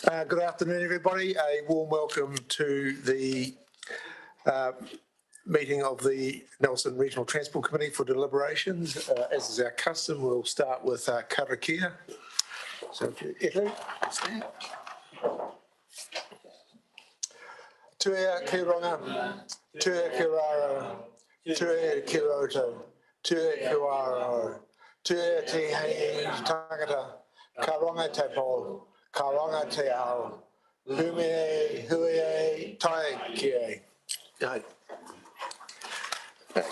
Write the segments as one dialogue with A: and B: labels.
A: Good afternoon, everybody. A warm welcome to the meeting of the Nelson Regional Transport Committee for deliberations. As is our custom, we'll start with karakia. So, Etu, stand. Tuea ki ronga, tuea ki raro, tuea ki roto, tuea ki waro, tuea te hei tangata, ka ronga te po, ka ronga te ao, hume hui tai kie.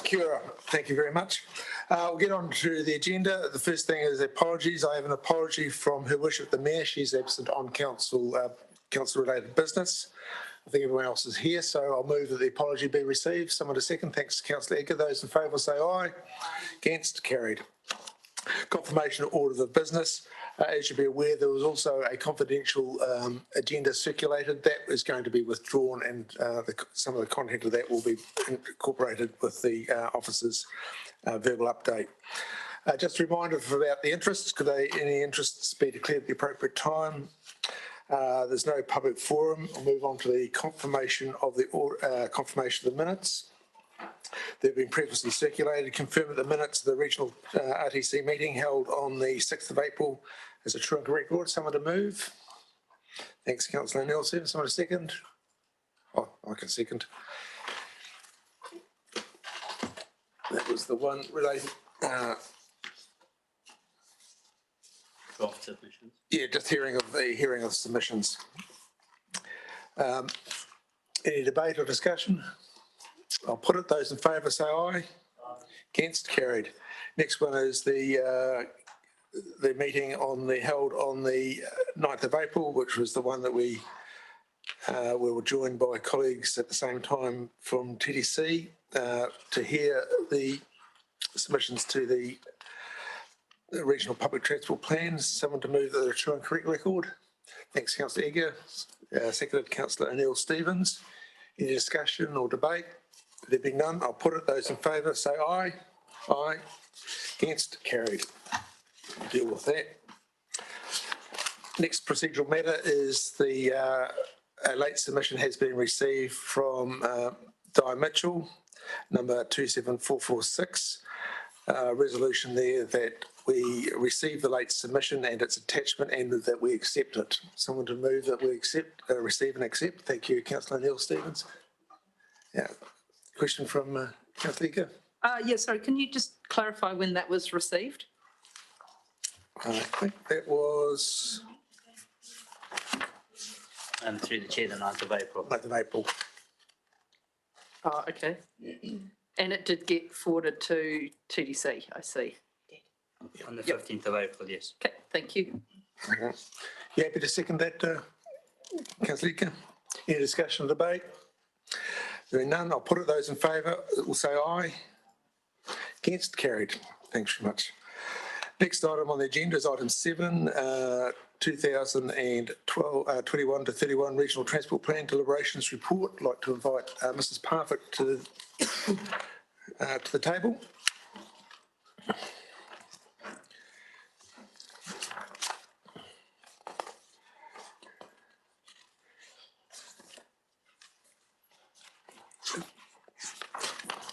A: Kia ora. Thank you very much. We'll get on to the agenda. The first thing is apologies. I have an apology from Her Worship the Mayor. She's absent on council-related business. I think everyone else is here, so I'll move that the apology be received. Someone to second. Thanks, Councillor Edgar. Those in favour say aye. Against, carried. Confirmation of order of business. As you'll be aware, there was also a confidential agenda circulated that is going to be withdrawn, and some of the content of that will be incorporated with the officer's verbal update. Just a reminder about the interests. Could any interests be declared at the appropriate time? There's no public forum. I'll move on to the confirmation of the minutes. They've been previously circulated. Confirm that the minutes of the regional RTC meeting held on the 6th of April is a true and correct record. Someone to move. Thanks, Councillor Nielsen. Someone to second. Oh, I can second. That was the one related.
B: Draft submissions.
A: Yeah, just hearing of submissions. Any debate or discussion? I'll put it. Those in favour say aye. Against, carried. Next one is the meeting held on the 9th of April, which was the one that we were joined by colleagues at the same time from TDC to hear the submissions to the regional public transport plans. Someone to move the true and correct record. Thanks, Councillor Edgar. Seconded, Councillor O'Neill Stevens. Any discussion or debate? There being none, I'll put it. Those in favour say aye. Aye. Against, carried. We'll deal with that. Next procedural matter is a late submission has been received from Di Mitchell, number 27446. Resolution there that we receive the late submission and its attachment and that we accept it. Someone to move that we receive and accept. Thank you, Councillor Neil Stevens. Yeah. Question from Councillor Edgar.
C: Yeah, sorry, can you just clarify when that was received?
A: I think that was...
B: through the chair, the 9th of April.
A: 9th of April.
C: Oh, okay. And it did get forwarded to TDC, I see.
B: On the 15th of April, yes.
C: Okay, thank you.
A: Okay. You happy to second that, Councillor Edgar? Any discussion or debate? There are none. I'll put it. Those in favour will say aye. Against, carried. Thanks very much. Next item on the agenda is item 7, 2021 to 31 Regional Transport Plan Deliberations Report. I'd like to invite Mrs. Parfitt to the table.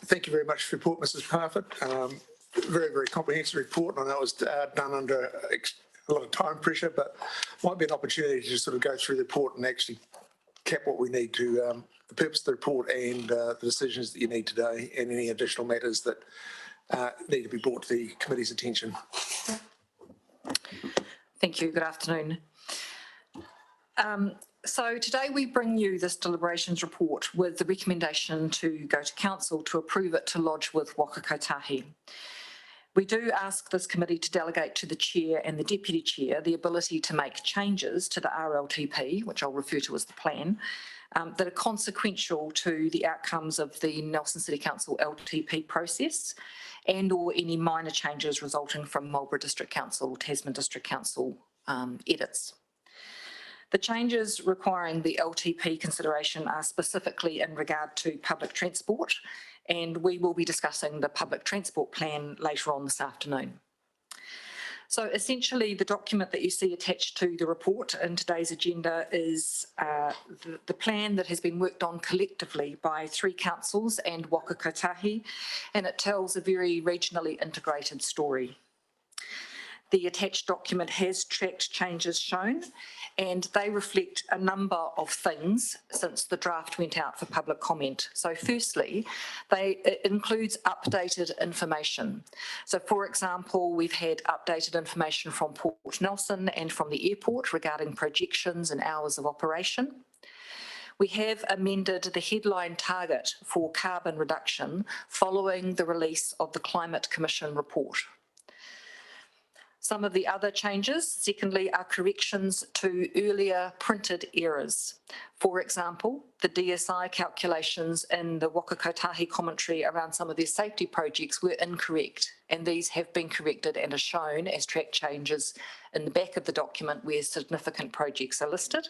A: Thank you very much for your report, Mrs. Parfitt. Very, very comprehensive report. I know it was done under a lot of time pressure, but might be an opportunity to sort of go through the report and actually cap what we need to, the purpose of the report and the decisions that you need today and any additional matters that need to be brought to the committee's attention.
D: Thank you. Good afternoon. So today we bring you this deliberations report with the recommendation to go to council to approve it to lodge with Waka Kotahi. We do ask this committee to delegate to the chair and the deputy chair the ability to make changes to the RLTP, which I'll refer to as the plan, that are consequential to the outcomes of the Nelson City Council LTP process and or any minor changes resulting from Marlborough District Council, Tasman District Council edits. The changes requiring the LTP consideration are specifically in regard to public transport, and we will be discussing the public transport plan later on this afternoon. So essentially, the document that you see attached to the report in today's agenda is the plan that has been worked on collectively by 3 councils and Waka Kotahi, and it tells a very regionally integrated story. The attached document has tracked changes shown, and they reflect a number of things since the draft went out for public comment. So firstly, it includes updated information. So for example, we've had updated information from Port Nelson and from the airport regarding projections and hours of operation. We have amended the headline target for carbon reduction following the release of the Climate Commission report. Some of the other changes, secondly, are corrections to earlier printed errors. For example, the DSI calculations in the Waka Kotahi commentary around some of their safety projects were incorrect, and these have been corrected and are shown as track changes in the back of the document where significant projects are listed.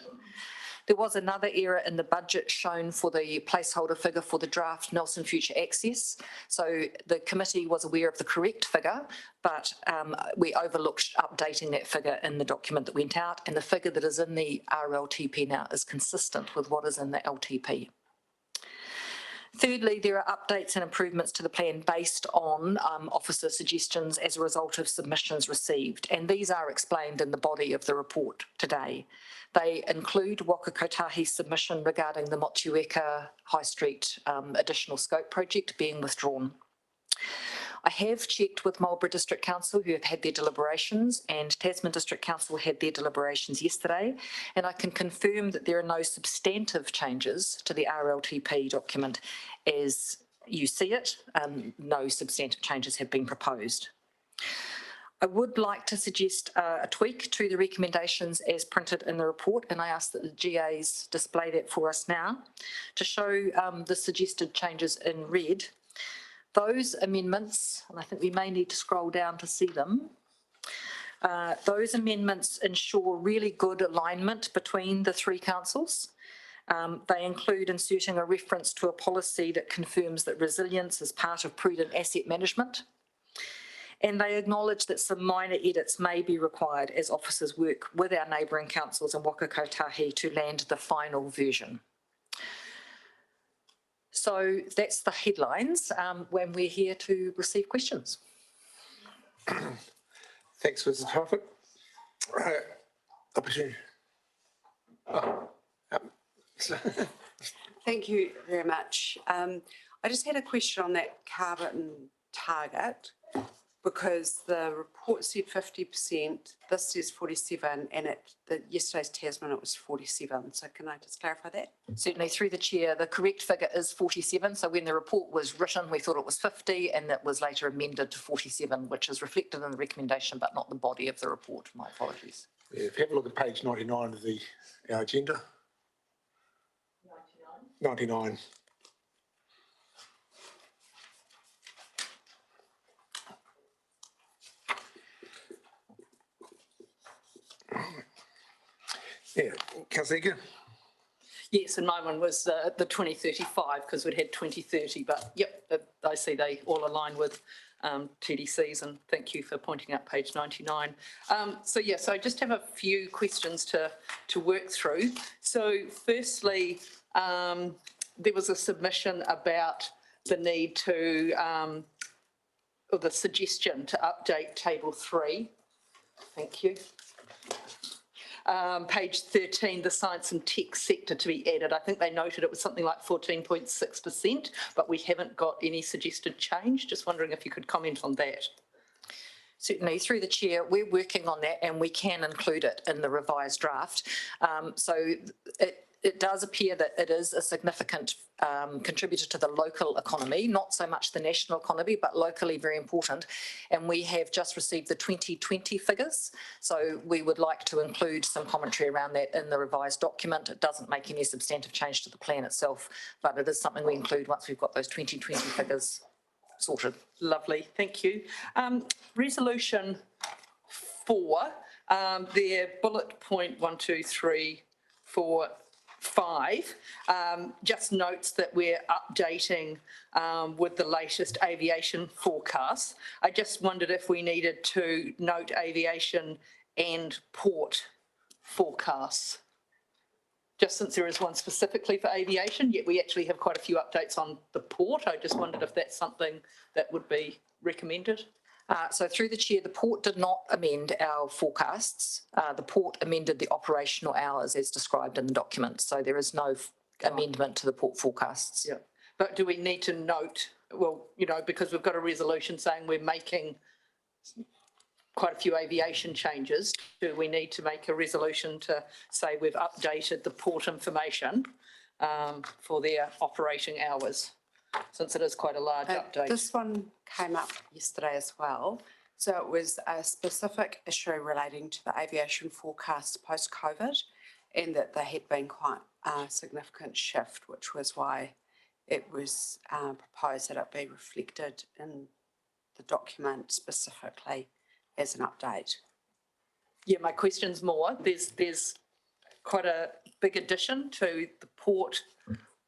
D: There was another error in the budget shown for the placeholder figure for the draft Nelson Future Access. So the committee was aware of the correct figure, but we overlooked updating that figure in the document that went out, and the figure that is in the RLTP now is consistent with what is in the LTP. Thirdly, there are updates and improvements to the plan based on officer suggestions as a result of submissions received, and these are explained in the body of the report today. They include Waka Kotahi's submission regarding the Motueka High Street additional scope project being withdrawn. I have checked with Marlborough District Council, who have had their deliberations, and Tasman District Council had their deliberations yesterday, and I can confirm that there are no substantive changes to the RLTP document as you see it. No substantive changes have been proposed. I would like to suggest a tweak to the recommendations as printed in the report, and I ask that the GAs display that for us now to show the suggested changes in red. Those amendments, and I think we may need to scroll down to see them, those amendments ensure really good alignment between the 3 councils. They include inserting a reference to a policy that confirms that resilience is part of prudent asset management. And they acknowledge that some minor edits may be required as officers work with our neighbouring councils in Waka Kotahi to land the final version. So that's the headlines when we're here to receive questions.
A: Thanks, Mrs. Hoffert. Opportunity.
E: Thank you very much. I just had a question on that carbon target, because the report said 50%, this says 47, and yesterday's Tasman it was 47. So can I just clarify that?
D: Certainly, through the chair, the correct figure is 47. So when the report was written, we thought it was 50, and that was later amended to 47, which is reflected in the recommendation, but not the body of the report. My apologies.
A: Yeah, if you have a look at page 99 of our agenda. 99. Yeah, Councillor Egan.
C: Yes, and my one was the 2035 because we'd had 2030, but yep, I see they all align with TDCs, and thank you for pointing out page 99. So I just have a few questions to work through. So firstly, there was a submission about the need to, or the suggestion to update table 3. Thank you. Page 13, the science and tech sector to be added. I think they noted it was something like 14.6%, but we haven't got any suggested change. Just wondering if you could comment on that.
D: Certainly, through the chair, we're working on that, and we can include it in the revised draft. So it does appear that it is a significant contributor to the local economy, not so much the national economy, but locally very important. And we have just received the 2020 figures. So we would like to include some commentary around that in the revised document. It doesn't make any substantive change to the plan itself, but it is something we include once we've got those 2020 figures sorted.
C: Lovely, thank you. Resolution 4, their bullet point 1, 2, 3, 4, 5 just notes that we're updating with the latest aviation forecasts. I just wondered if we needed to note aviation and port forecasts. Just since there is one specifically for aviation, yet we actually have quite a few updates on the port. I just wondered if that's something that would be recommended.
D: So through the chair, the port did not amend our forecasts. The port amended the operational hours as described in the document. So there is no amendment to the port forecasts.
C: Yeah. But do we need to note, well, you know, because we've got a resolution saying we're making quite a few aviation changes, do we need to make a resolution to say we've updated the port information for their operating hours, since it is quite a large update?
E: This one came up yesterday as well. So it was a specific issue relating to the aviation forecast post-COVID, and that there had been quite a significant shift, which was why it was proposed that it be reflected in the document specifically as an update.
C: Yeah, my question's more, there's quite a big addition to the port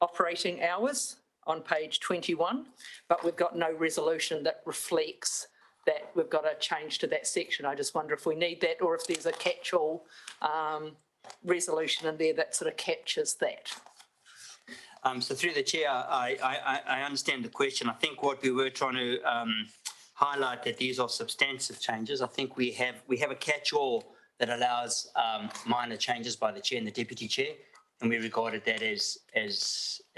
C: operating hours on page 21, but we've got no resolution that reflects that we've got a change to that section. I just wonder if we need that, or if there's a catch-all resolution in there that sort of captures that.
B: So through the chair, I understand the question. I think what we were trying to highlight that these are substantive changes. I think we have a catch-all that allows minor changes by the chair and the deputy chair, and we regarded that as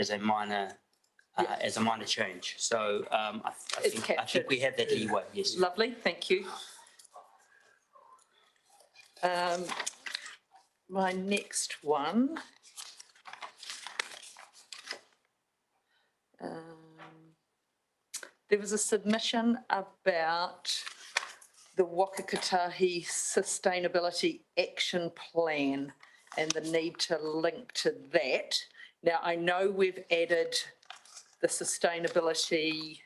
B: a minor change. So I think we have that leeway. Yes.
C: Lovely, thank you. My next one. There was a submission about the Waka Kotahi Sustainability Action Plan and the need to link to that. Now, I know we've added the sustainability,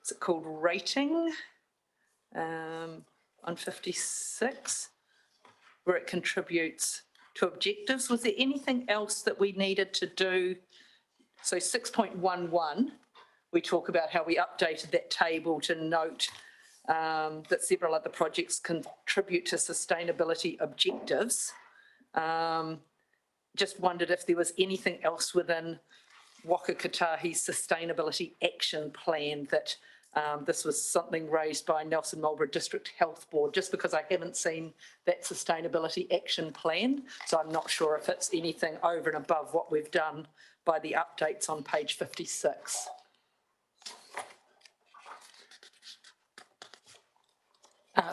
C: is it called rating, on 56, where it contributes to objectives. Was there anything else that we needed to do? So 6.11, we talk about how we updated that table to note that several other projects contribute to sustainability objectives. Just wondered if there was anything else within Waka Kotahi's Sustainability Action Plan that this was something raised by Nelson Marlborough District Health Board, just because I haven't seen that Sustainability Action Plan. So I'm not sure if it's anything over and above what we've done by the updates on page 56.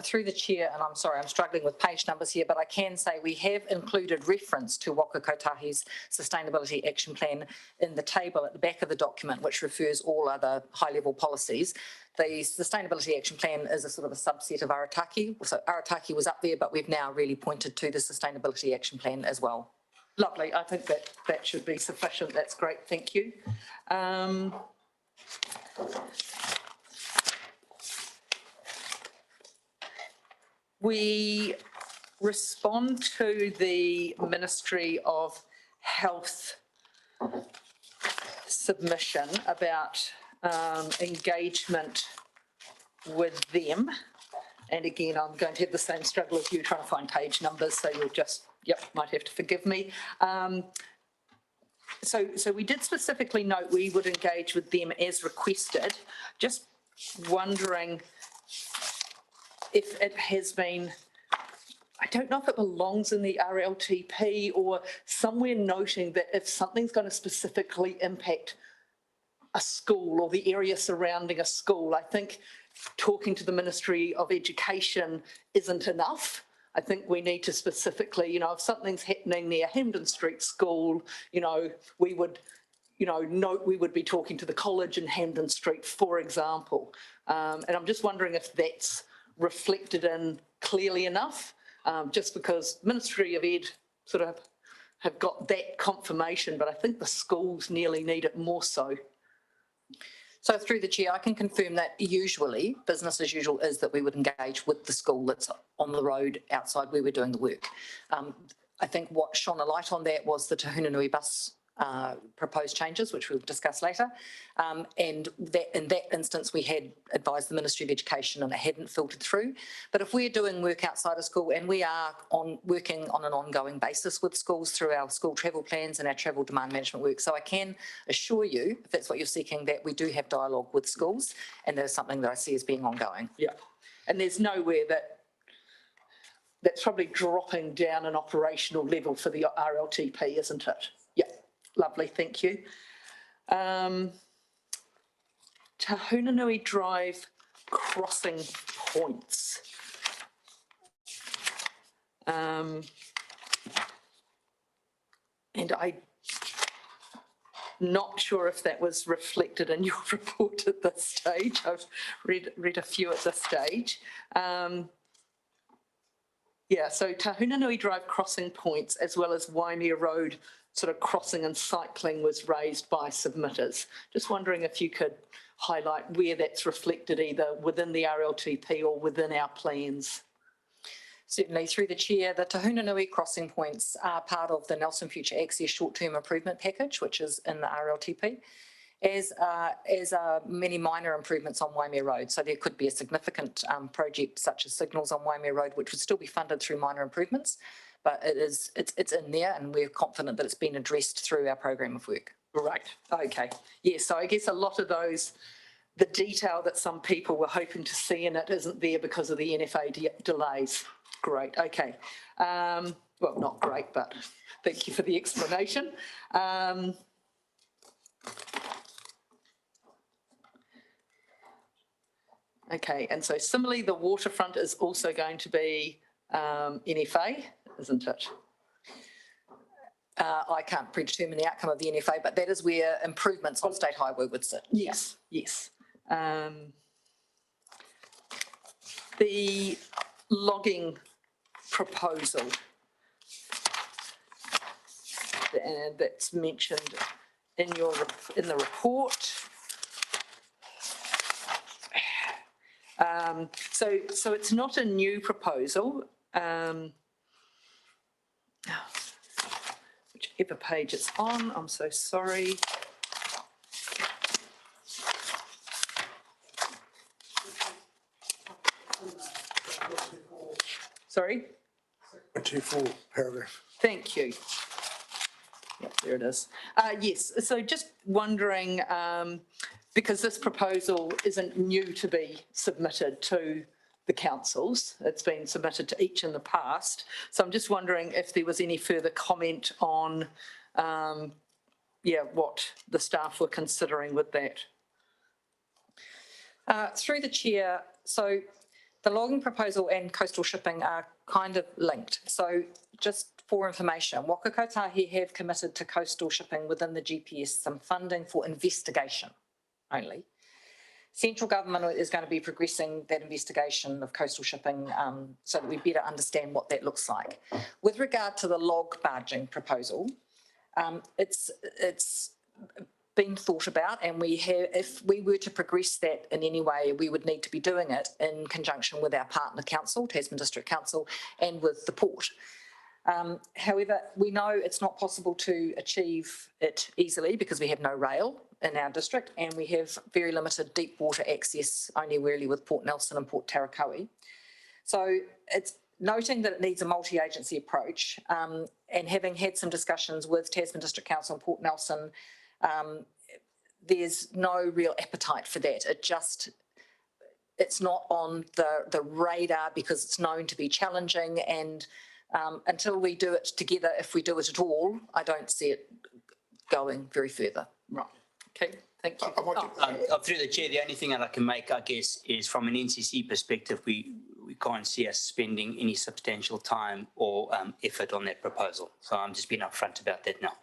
D: Through the chair, and I'm sorry, I'm struggling with page numbers here, but I can say we have included reference to Waka Kotahi's Sustainability Action Plan in the table at the back of the document, which refers all other high-level policies. The Sustainability Action Plan is a sort of a subset of Arataki. So Arataki was up there, but we've now really pointed to the Sustainability Action Plan as well.
C: Lovely, I think that should be sufficient. That's great, thank you. We respond to the Ministry of Health submission about engagement with them. And again, I'm going to have the same struggle as you trying to find page numbers, so you'll just, might have to forgive me. So we did specifically note we would engage with them as requested. Just wondering if it has been, I don't know if it belongs in the RLTP or somewhere noting that if something's going to specifically impact a school or the area surrounding a school, I think talking to the Ministry of Education isn't enough. I think we need to specifically, if something's happening near Hampden Street School, we would, note we would be talking to the college in Hampden Street, for example. And I'm just wondering if that's reflected in clearly enough, just because Ministry of Ed sort of have got that confirmation, but I think the schools nearly need it more so.
D: So through the chair, I can confirm that usually business as usual is that we would engage with the school that's on the road outside where we're doing the work. I think what shone a light on that was the Te Hunanui bus proposed changes, which we'll discuss later. And that in that instance, we had advised the Ministry of Education and it hadn't filtered through. But if we're doing work outside of school, and we are working on an ongoing basis with schools through our school travel plans and our travel demand management work. So I can assure you, if that's what you're seeking, that we do have dialogue with schools, and there's something that I see as being ongoing.
C: Yeah. And there's nowhere that's probably dropping down an operational level for the RLTP, isn't it? Yeah. Lovely, thank you. Te Hunanui Drive crossing points. And I'm not sure if that was reflected in your report at this stage. I've read a few at this stage. Yeah, so Te Hunanui Drive crossing points, as well as Waimea Road sort of crossing and cycling, was raised by submitters. Just wondering if you could highlight where that's reflected, either within the RLTP or within our plans.
D: Certainly, through the chair, the Te Hunanui crossing points are part of the Nelson Future Access short-term improvement package, which is in the RLTP, as are many minor improvements on Waimea Road. So there could be a significant project such as signals on Waimea Road, which would still be funded through minor improvements, but it's in there, and we're confident that it's been addressed through our program of work.
C: Right, okay. Yeah, so I guess a lot of those, the detail that some people were hoping to see in it isn't there because of the NFA delays. Great, okay. Well, not great, but thank you for the explanation. Okay, and so similarly, the waterfront is also going to be NFA, isn't it?
D: I can't predetermine the outcome of the NFA, but that is where improvements on State Highway would sit.
C: Yes, yes. The logging proposal that's mentioned in the report. So it's not a new proposal. Whichever page it's on, I'm so sorry. Sorry?
A: 24 paragraph.
C: Thank you. Yep, there it is. Yes, so just wondering, because this proposal isn't new to be submitted to the councils, it's been submitted to each in the past. So I'm just wondering if there was any further comment on, what the staff were considering with that.
D: Through the chair, so the logging proposal and coastal shipping are kind of linked. So just for information, Waka Kotahi have committed to coastal shipping within the GPS some funding for investigation only. Central government is going to be progressing that investigation of coastal shipping so that we better understand what that looks like. With regard to the log barging proposal, it's been thought about, and if we were to progress that in any way, we would need to be doing it in conjunction with our partner council, Tasman District Council, and with the port. However, we know it's not possible to achieve it easily because we have no rail in our district, and we have very limited deep water access, only really with Port Nelson and Port Tarakau'i. So it's noting that it needs a multi-agency approach, and having had some discussions with Tasman District Council and Port Nelson, there's no real appetite for that. It's not on the radar because it's known to be challenging, and until we do it together, if we do it at all, I don't see it going very further.
C: Right. Okay, thank you.
B: Through the chair, the only thing that I can make, I guess, is from an NCC perspective, we can't see us spending any substantial time or effort on that proposal. So I'm just being upfront about that now.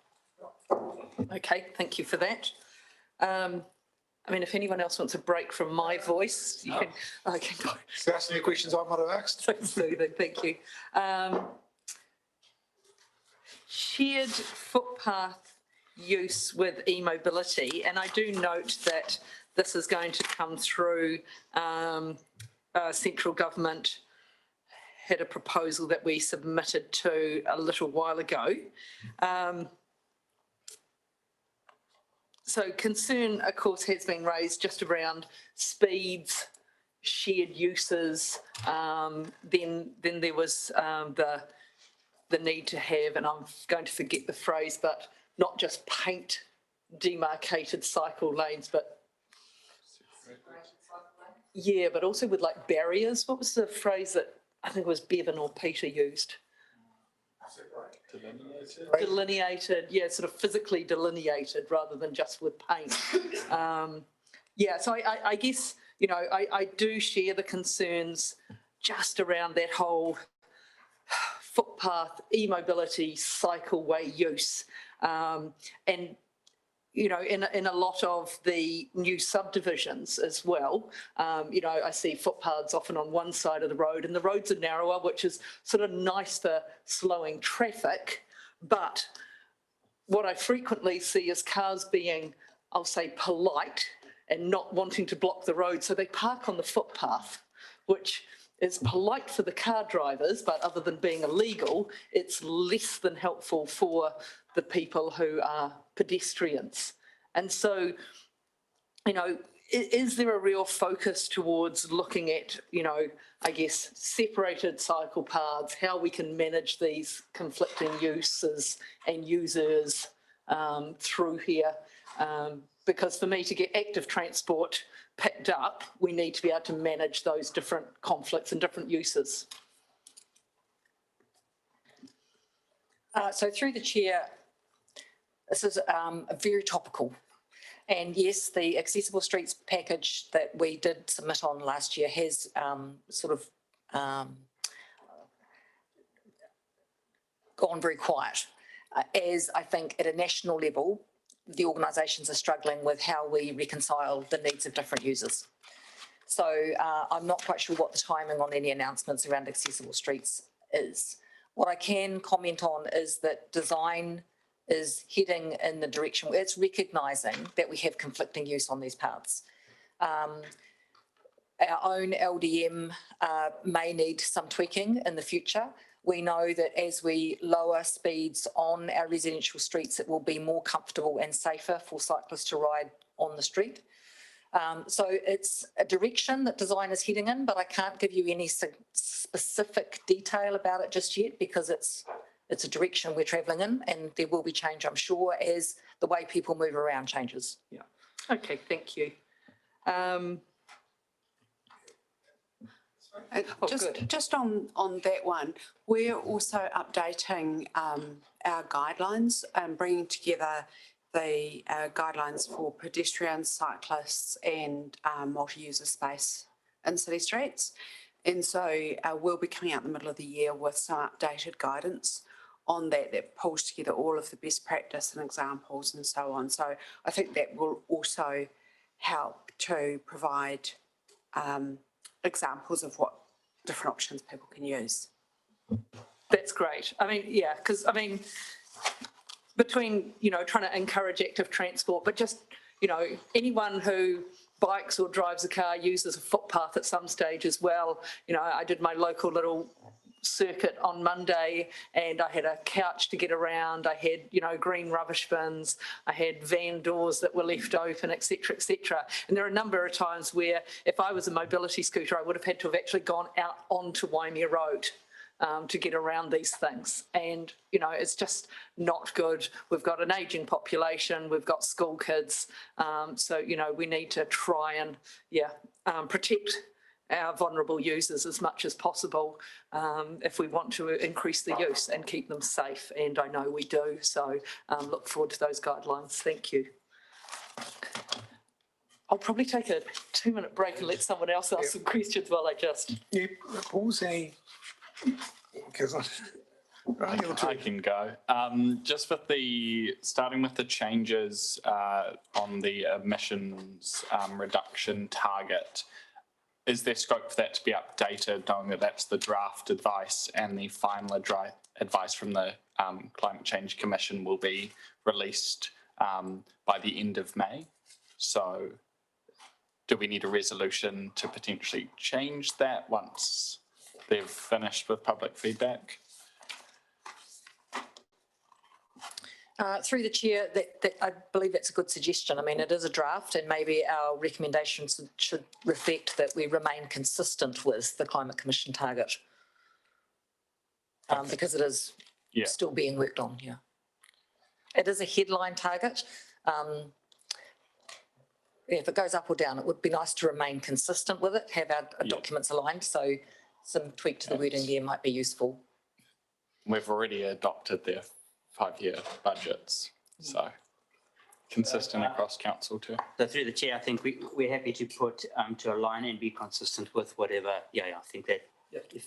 C: Okay, thank you for that. I mean, if anyone else wants a break from my voice, you can. Okay.
A: So ask me questions I might have asked.
C: So soothing, thank you. Shared footpath use with e-mobility, and I do note that this is going to come through central government had a proposal that we submitted to a little while ago. So concern, of course, has been raised just around speeds, shared uses. Then there was the need to have, and I'm going to forget the phrase, but not just paint demarcated cycle lanes, but yeah, but also with like barriers. What was the phrase that I think it was Bevan or Peter used? Delineated, yeah, sort of physically delineated rather than just with paint. Yeah, so I guess, you know, I do share the concerns just around that whole footpath, e-mobility, cycleway use. And, you know, in a lot of the new subdivisions as well, you know, I see footpaths often on one side of the road and the roads are narrower, which is sort of nice for slowing traffic. But what I frequently see is cars being, I'll say, polite and not wanting to block the road. So they park on the footpath, which is polite for the car drivers, but other than being illegal, it's less than helpful for the people who are pedestrians. And so, you know, is there a real focus towards looking at, you know, I guess, separated cycle paths, how we can manage these conflicting uses and users through here? Because for me to get active transport picked up, we need to be able to manage those different conflicts and different uses.
D: So through the chair, this is very topical. And yes, the Accessible Streets package that we did submit on last year has sort of gone very quiet, as I think at a national level, the organisations are struggling with how we reconcile the needs of different users. So I'm not quite sure what the timing on any announcements around Accessible Streets is. What I can comment on is that design is heading in the direction where it's recognising that we have conflicting use on these paths. Our own LDM may need some tweaking in the future. We know that as we lower speeds on our residential streets, it will be more comfortable and safer for cyclists to ride on the street. So it's a direction that design is heading in, but I can't give you any specific detail about it just yet because it's a direction we're travelling in, and there will be change, I'm sure, as the way people move around changes.
C: Yeah. Okay, thank you.
E: Just on that one, we're also updating our guidelines and bringing together the guidelines for pedestrians, cyclists and multi-user space in city streets. And so we'll be coming out in the middle of the year with some updated guidance on that pulls together all of the best practice and examples and so on. So I think that will also help to provide examples of what different options people can use.
C: That's great. I mean, yeah, because I mean, between, you know, trying to encourage active transport, but just, you know, anyone who bikes or drives a car uses a footpath at some stage as well. You know, I did my local little circuit on Monday and I had a couch to get around. I had, you know, green rubbish bins. I had van doors that were left open, et cetera, et cetera. And there are a number of times where if I was a mobility scooter, I would have had to have actually gone out onto Waimea Road to get around these things. And, you know, it's just not good. We've got an ageing population, we've got school kids. So, you know, we need to try and, protect our vulnerable users as much as possible if we want to increase the use and keep them safe. And I know we do. So look forward to those guidelines. Thank you. I'll probably take a 2-minute break and let someone else ask some questions while I just...
A: Yeah, Paul's any... Because
F: I can go. Just with starting with the changes on the emissions reduction target, is there scope for that to be updated, knowing that that's the draft advice and the final advice from the Climate Change Commission will be released by the end of May? So do we need a resolution to potentially change that once they've finished with public feedback?
D: Through the chair, I believe that's a good suggestion. I mean, it is a draft and maybe our recommendations should reflect that we remain consistent with the Climate Commission target. Because it is still being worked on, yeah. It is a headline target. If it goes up or down, it would be nice to remain consistent with it, have our documents aligned, so some tweak to the wording there might be useful.
F: We've already adopted their 5-year budgets, so consistent across council too.
B: So through the chair, I think we're happy to put to align and be consistent with whatever. Yeah, I think that if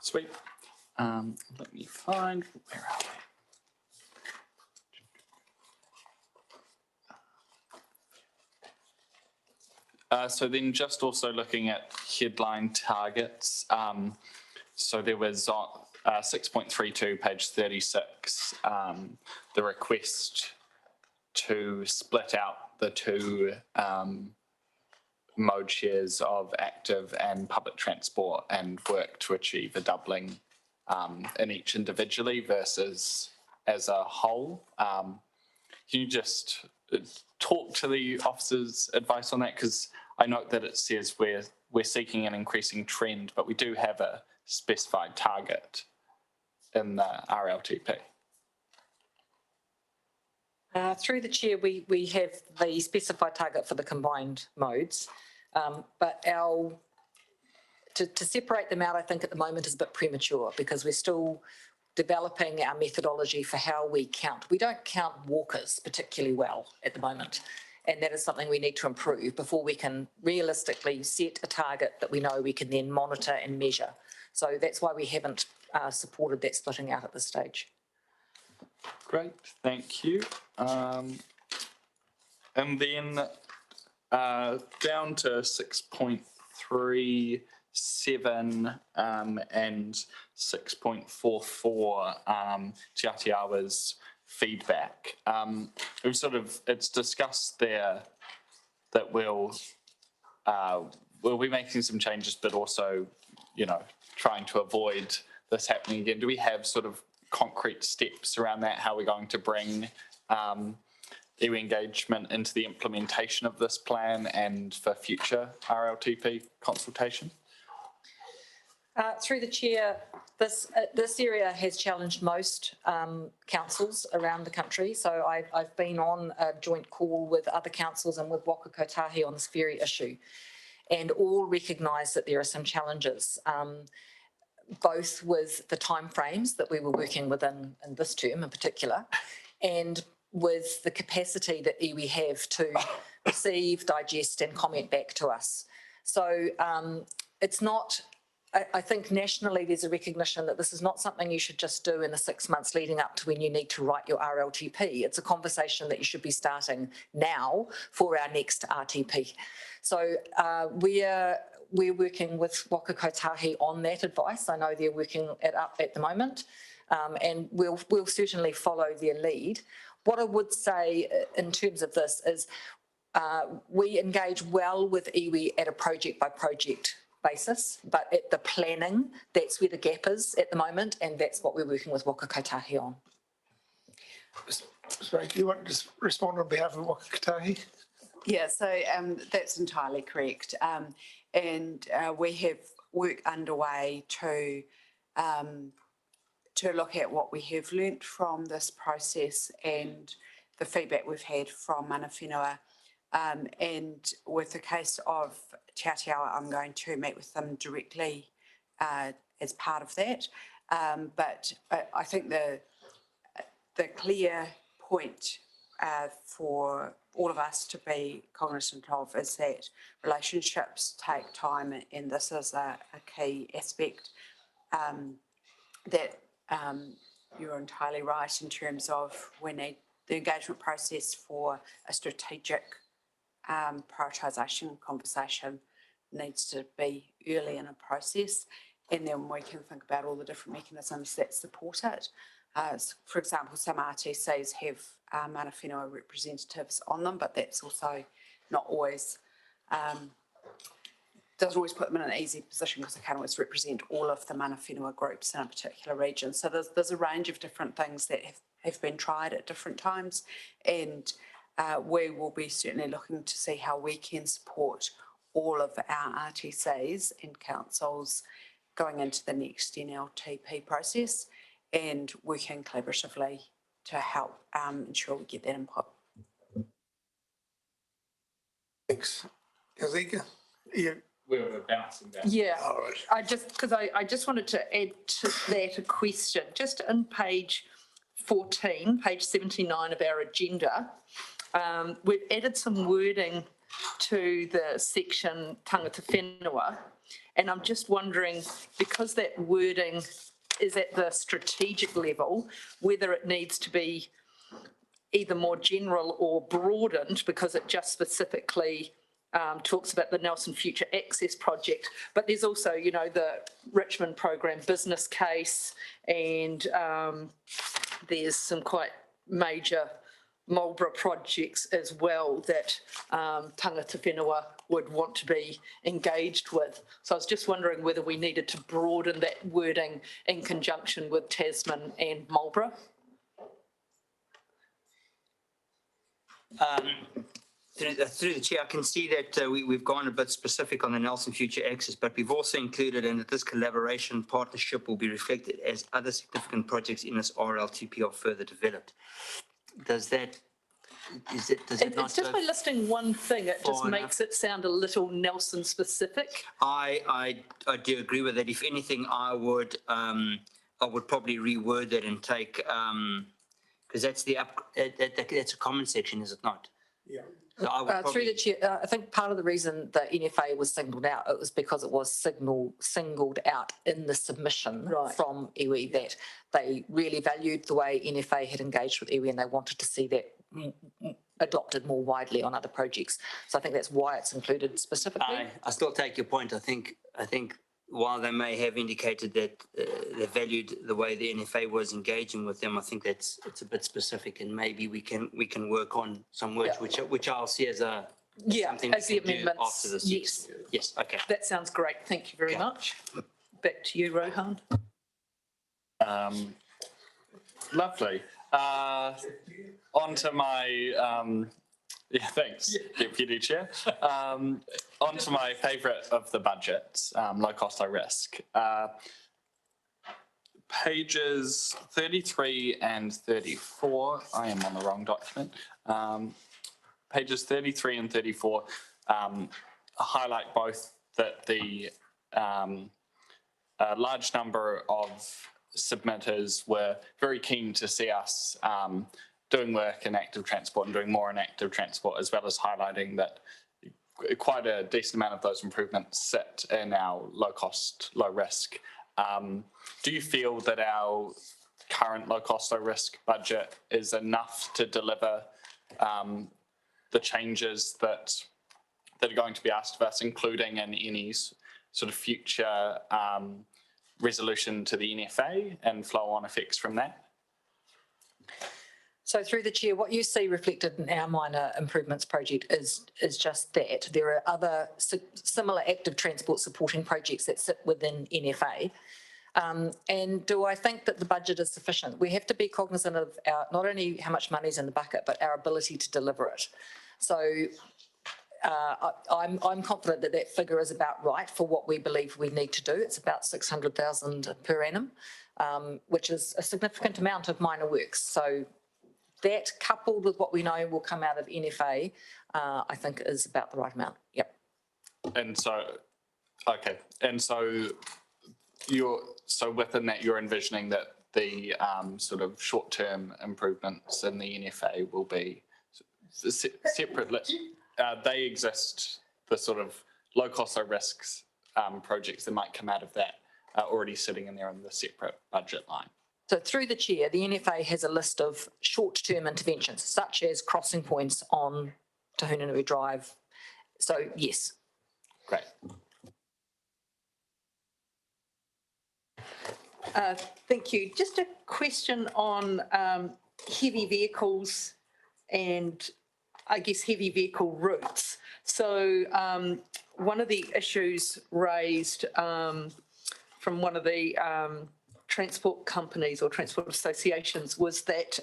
F: Sweet. Let me find, where are they? So then just also looking at headline targets. So there was 6.32, page 36, the request to split out the two mode shares of active and public transport and work to achieve a doubling in each individually versus as a whole. Can you just talk to the officer's advice on that? Because I note that it says we're seeking an increasing trend, but we do have a specified target in the RLTP.
D: Through the chair, we have the specified target for the combined modes, but to separate them out, I think at the moment is a bit premature because we're still developing our methodology for how we count. We don't count walkers particularly well at the moment, and that is something we need to improve before we can realistically set a target that we know we can then monitor and measure. So that's why we haven't supported that splitting out at this stage.
F: Great, thank you. And then down to 6.37 and 6.44, Te Atiawa's feedback. It's discussed there that we'll be making some changes, but also, trying to avoid this happening again. Do we have sort of concrete steps around that, how we're going to bring iwi engagement into the implementation of this plan and for future RLTP consultation?
D: Through the chair, this area has challenged most councils around the country. So I've been on a joint call with other councils and with Waka Kotahi on this very issue, and all recognise that there are some challenges, both with the timeframes that we were working within in this term in particular, and with the capacity that iwi have to receive, digest and comment back to us. So it's not, I think nationally there's a recognition that this is not something you should just do in the 6 months leading up to when you need to write your RLTP. It's a conversation that you should be starting now for our next RTP. So we're working with Waka Kotahi on that advice. I know they're working it up at the moment, and we'll certainly follow their lead. What I would say in terms of this is we engage well with iwi at a project by project basis, but at the planning, that's where the gap is at the moment, and that's what we're working with Waka Kotahi on.
A: Sorry, do you want to just respond on behalf of Waka Kotahi?
E: Yeah, so that's entirely correct. And we have work underway to look at what we have learnt from this process and the feedback we've had from mana whenua. And with the case of Te Atiawa, I'm going to meet with them directly as part of that. But I think the clear point for all of us to be cognizant of is that relationships take time, and this is a key aspect. That you're entirely right in terms of we need the engagement process for a strategic prioritisation conversation needs to be early in a process, and then we can think about all the different mechanisms that support it. For example, some RTCs have mana whenua representatives on them, but that's also not always doesn't always put them in an easy position because they can't always represent all of the mana whenua groups in a particular region. So there's a range of different things that have been tried at different times, and we will be certainly looking to see how we can support all of our RTCs and councils going into the next NLTP process and working collaboratively to help ensure we get that input.
A: Thanks. Kazika? Yeah.
F: We're bouncing back.
C: Yeah,
A: All right.
C: I just wanted to add to that a question, just in page 14, page 79 of our agenda, we've added some wording to the section tangata whenua, and I'm just wondering, because that wording is at the strategic level, whether it needs to be either more general or broadened, because it just specifically talks about the Nelson Future Access Project, but there's also, you know, the Richmond Program business case, and there's some quite major Marlborough projects as well that tangata whenua would want to be engaged with. So I was just wondering whether we needed to broaden that wording in conjunction with Tasman and Marlborough.
B: Through the chair, I can see that we've gone a bit specific on the Nelson Future Access, but we've also included in that this collaboration partnership will be reflected as other significant projects in this RLTP are further developed. Does that not
C: It's just by listing one thing, it just makes it sound a little Nelson specific.
B: I do agree with that. If anything, I would probably reword that and take, because that's that's a common section, is it not?
A: Yeah.
B: So I would probably,
D: Through the chair, I think part of the reason the NFA was singled out, it was because it was singled out in the submission from iwi that they really valued the way NFA had engaged with iwi and they wanted to see that adopted more widely on other projects. So I think that's why it's included specifically.
B: I still take your point. I think while they may have indicated that they valued the way the NFA was engaging with them, I think it's a bit specific, and maybe we can work on some words which I'll see as something
C: as
B: we
C: the
B: can do
C: amendments.
B: after this. Yes. Okay.
C: That sounds great. Thank you very much. Back to you, Rohan.
F: Lovely. On to my thanks, Deputy Chair. On to my favourite of the budgets, low cost, low risk. Pages 33 and 34, I am on the wrong document. Pages 33 and 34 highlight both that the large number of submitters were very keen to see us doing work in active transport and doing more in active transport, as well as highlighting that quite a decent amount of those improvements sit in our low cost, low risk. Do you feel that our current low cost, low risk budget is enough to deliver the changes that are going to be asked of us, including in any sort of future resolution to the NFA and flow on effects from that?
D: So through the chair, what you see reflected in our minor improvements project is just that. There are other similar active transport supporting projects that sit within NFA. And do I think that the budget is sufficient? We have to be cognizant of not only how much money is in the bucket, but our ability to deliver it. So I'm confident that that figure is about right for what we believe we need to do. It's about 600,000 per annum, which is a significant amount of minor works. So that, coupled with what we know will come out of NFA, I think is about the right amount. Yep.
F: And so, okay. And so within that, you're envisioning that the sort of short-term improvements in the NFA will be separately. They exist, the sort of low cost, low risks projects that might come out of that are already sitting in there in the separate budget line.
D: So through the chair, the NFA has a list of short-term interventions, such as crossing points on Te Hunanui Drive. So yes.
F: Great.
C: Thank you. Just a question on heavy vehicles and I guess, heavy vehicle routes. So one of the issues raised from one of the transport companies or transport associations was that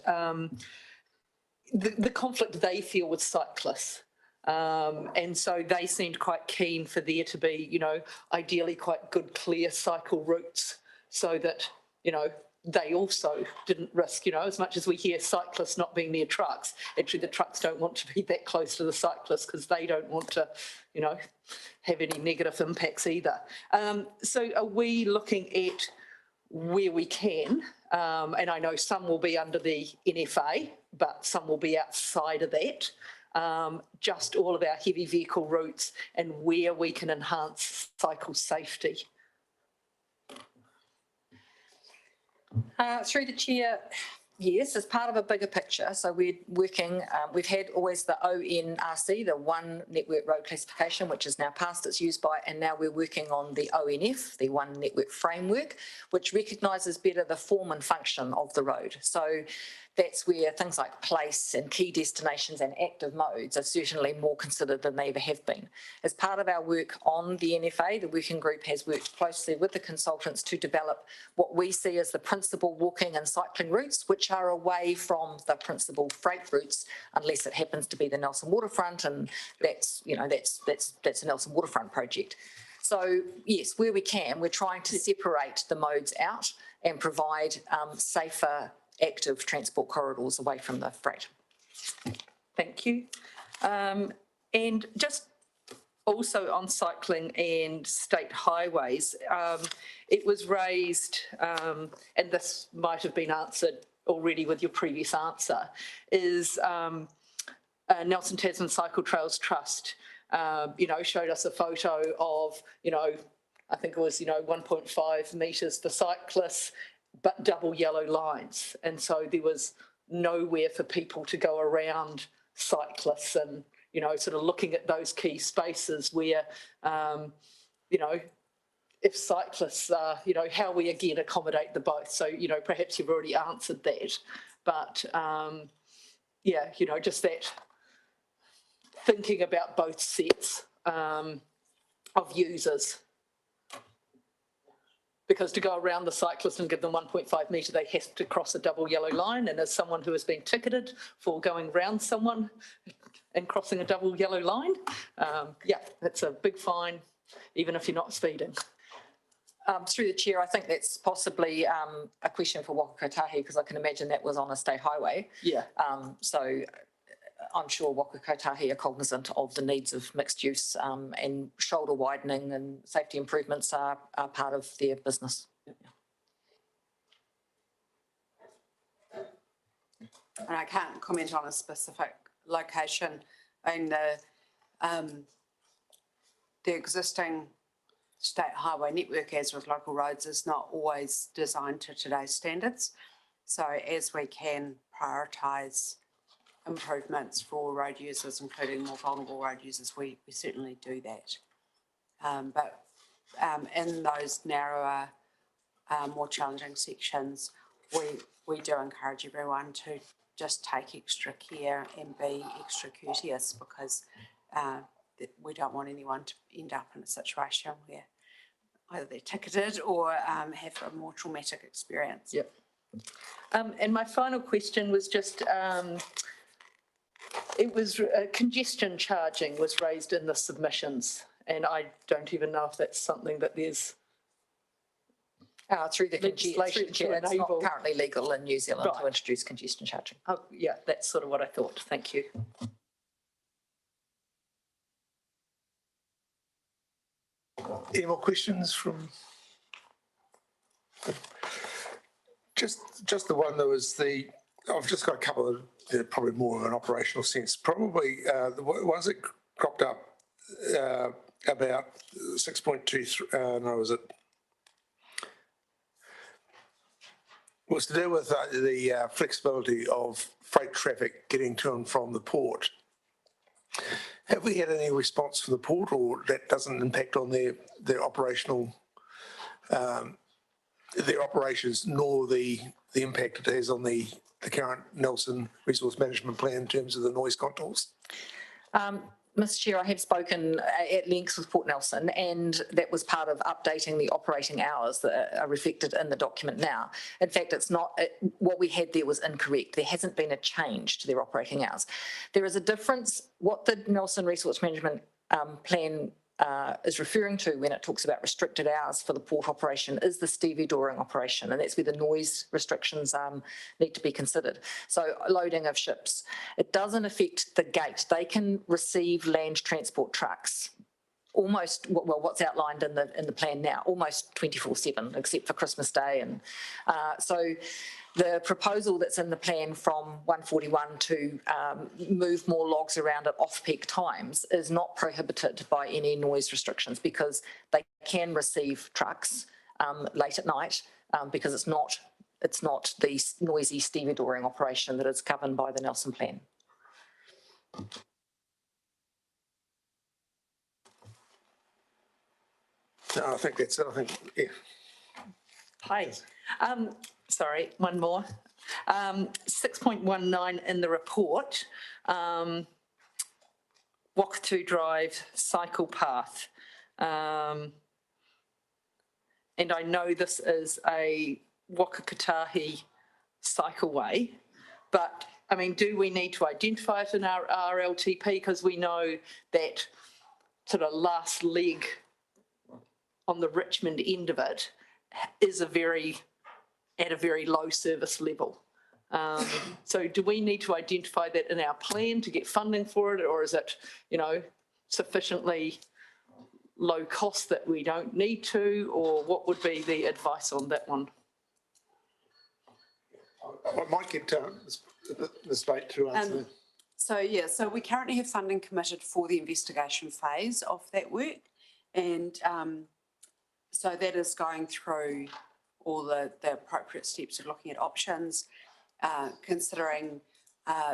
C: the conflict they feel with cyclists. And so they seemed quite keen for there to be, you know, ideally quite good, clear cycle routes so that, you know, they also didn't risk, you know, as much as we hear cyclists not being near trucks, actually the trucks don't want to be that close to the cyclists because they don't want to, you know, have any negative impacts either. So are we looking at where we can, and I know some will be under the NFA, but some will be outside of that, just all of our heavy vehicle routes and where we can enhance cycle safety?
D: Through the chair, yes, as part of a bigger picture. So we're working, we've had always the ONRC, the One Network Road Classification, which is now past its use by, and now we're working on the ONF, the One Network Framework, which recognises better the form and function of the road. So that's where things like place and key destinations and active modes are certainly more considered than they ever have been. As part of our work on the NFA, the working group has worked closely with the consultants to develop what we see as the principal walking and cycling routes, which are away from the principal freight routes, unless it happens to be the Nelson Waterfront, and that's, you know, that's a Nelson Waterfront project. So yes, where we can, we're trying to separate the modes out and provide safer active transport corridors away from the freight.
C: Thank you. And just also on cycling and state highways, it was raised, and this might have been answered already with your previous answer, is Nelson Tasman Cycle Trails Trust, you know, showed us a photo of, you know, I think it was, you know, 1.5 metres for cyclists, but double yellow lines. And so there was nowhere for people to go around cyclists and, you know, sort of looking at those key spaces where, you know, if cyclists are, you know, how we again accommodate the both. So, you know, perhaps you've already answered that, but yeah, you know, just that thinking about both sets of users. Because to go around the cyclist and give them 1.5 metre, they have to cross a double yellow line. And as someone who has been ticketed for going round someone and crossing a double yellow line, yeah, that's a big fine, even if you're not speeding.
D: Through the chair, I think that's possibly a question for Waka Kotahi, because I can imagine that was on a state highway.
C: Yeah.
D: So I'm sure Waka Kotahi are cognizant of the needs of mixed use, and shoulder widening and safety improvements are part of their business.
E: And I can't comment on a specific location. I mean, the existing state highway network, as with local roads, is not always designed to today's standards. So as we can prioritise improvements for road users, including more vulnerable road users, we certainly do that. But in those narrower, more challenging sections, we do encourage everyone to just take extra care and be extra courteous, because we don't want anyone to end up in a situation where either they're ticketed or have a more traumatic experience.
C: Yep. And my final question was just, it was congestion charging was raised in the submissions, and I don't even know if that's something that there's
D: through the
C: legislation
D: it's not currently legal in New Zealand to introduce congestion charging.
C: Oh, yeah, that's sort of what I thought. Thank you.
A: Any more questions from? Just the one that was the, I've just got a couple of, probably more of an operational sense. Probably the ones that cropped up about 6.23, no, was it? Was to do with the flexibility of freight traffic getting to and from the port. Have we had any response from the port, or that doesn't impact on their operational, their operations, nor the impact it has on the the current Nelson Resource Management Plan in terms of the noise contours?
D: Mr Chair, I have spoken at length with Port Nelson, and that was part of updating the operating hours that are reflected in the document now. In fact, it's not, what we had there was incorrect. There hasn't been a change to their operating hours. There is a difference. What the Nelson Resource Management Plan is referring to when it talks about restricted hours for the port operation is the stevedoring operation, and that's where the noise restrictions need to be considered. So loading of ships. It doesn't affect the gate. They can receive land transport trucks almost, well, what's outlined in the plan now, almost 24/7, except for Christmas Day. And so the proposal that's in the plan from 141 to move more logs around at off-peak times is not prohibited by any noise restrictions, because they can receive trucks late at night because it's not the noisy stevedoring operation that is governed by the Nelson Plan.
A: No, I think that's it. I think, yeah.
C: Hi. Sorry, one more. 6.19 in the report, Wakatu Drive cycle path. And I know this is a Whakakatahi cycleway, but I mean, do we need to identify it in our RLTP? Because we know that sort of last leg on the Richmond end of it is at a very low service level. So do we need to identify that in our plan to get funding for it, or is it, sufficiently low cost that we don't need to, or what would be the advice on that one?
A: I might get Ms. Bate to answer.
E: So we currently have funding committed for the investigation phase of that work, and so that is going through all the appropriate steps of looking at options, considering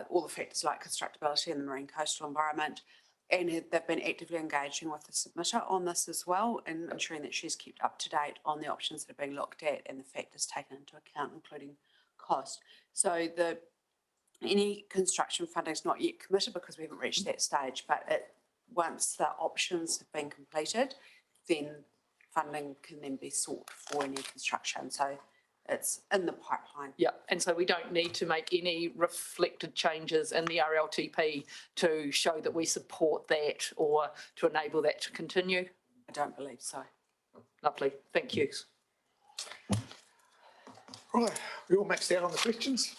E: all the factors like constructability in the marine coastal environment, and they've been actively engaging with the submitter on this as well, and ensuring that she's kept up to date on the options that are being looked at and the factors taken into account, including cost. So any construction funding is not yet committed because we haven't reached that stage, but once the options have been completed, then funding can then be sought for any construction. So it's in the pipeline.
C: Yeah, and so we don't need to make any reflected changes in the RLTP to show that we support that or to enable that to continue?
E: I don't believe so.
C: Lovely, thank you.
A: Right, we all maxed out on the questions.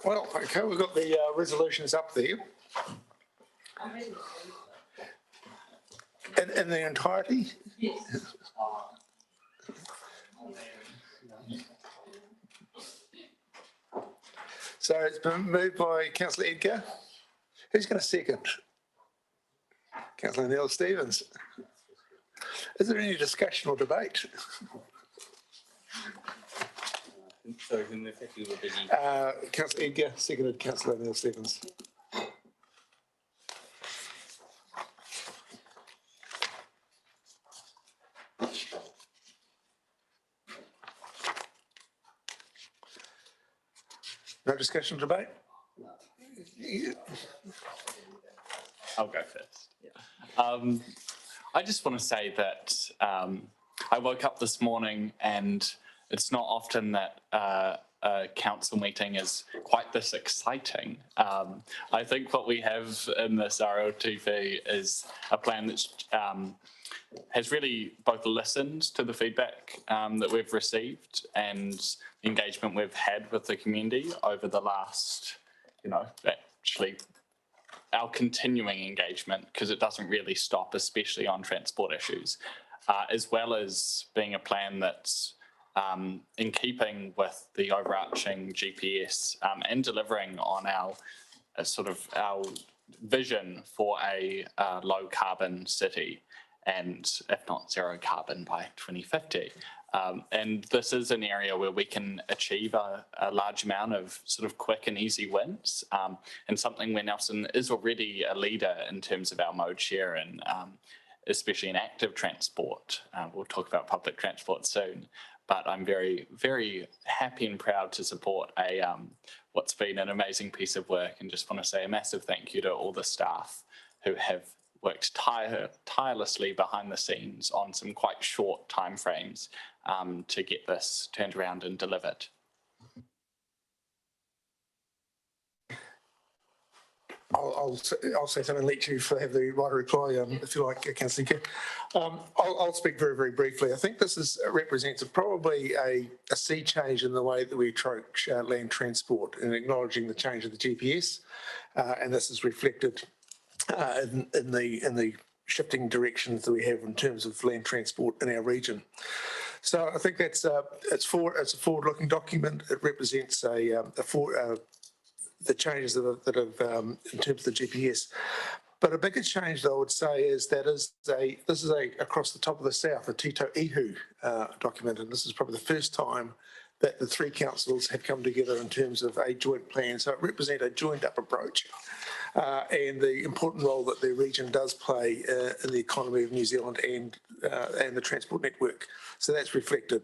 A: Well, okay, we've got the resolutions up there. In the entirety?
C: Yes.
A: So it's been moved by Councillor Edgar. Who's going to second? Councillor Neil Stevens. Is there any discussion or debate?
G: Sorry, whom effectively were busy.
A: Councillor Edgar, seconded Councillor Neil Stevens. No discussion or debate?
F: I'll go first. I just want to say that I woke up this morning and it's not often that a council meeting is quite this exciting. I think what we have in this RLTP is a plan that has really both listened to the feedback that we've received and engagement we've had with the community over the last, actually our continuing engagement, because it doesn't really stop, especially on transport issues, as well as being a plan that's in keeping with the overarching GPS and delivering on our our vision for a low carbon city, and if not zero carbon by 2050. And this is an area where we can achieve a large amount of quick and easy wins, and something where Nelson is already a leader in terms of our mode share, and especially in active transport. We'll talk about public transport soon. but I'm very, very happy and proud to support what's been an amazing piece of work, and just want to say a massive thank you to all the staff who have worked tirelessly behind the scenes on some quite short timeframes to get this turned around and delivered.
A: I'll say something, let you have the right to reply if you like, Councillor Kerr. I'll speak very, very briefly. I think this represents probably a sea change in the way that we approach land transport, and acknowledging the change of the GPS, and this is reflected in the shifting directions that we have in terms of land transport in our region. So I think it's a forward-looking document. It represents the changes that have in terms of the GPS. But a bigger change, though, I would say, is that this is across the top of the south, a Tito Ihu document, and this is probably the first time that the three councils have come together in terms of a joint plan. So it represents a joined-up approach and the important role that the region does play in the economy of New Zealand and the transport network. So that's reflected.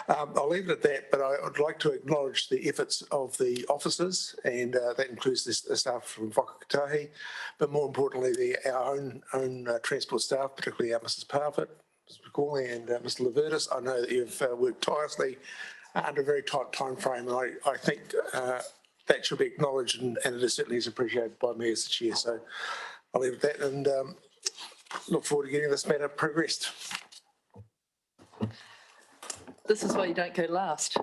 A: I'll leave it at that, but I would like to acknowledge the efforts of the officers, and that includes the staff from Whakatahi, but more importantly, our own transport staff, particularly Mrs. Parfitt, Mr. McCauley and Mr. Levertis. I know that you've worked tirelessly under a very tight time frame, and I think that should be acknowledged, and it certainly is appreciated by me as the chair. So I'll leave it at that, and look forward to getting this matter progressed.
C: This is why you don't go last.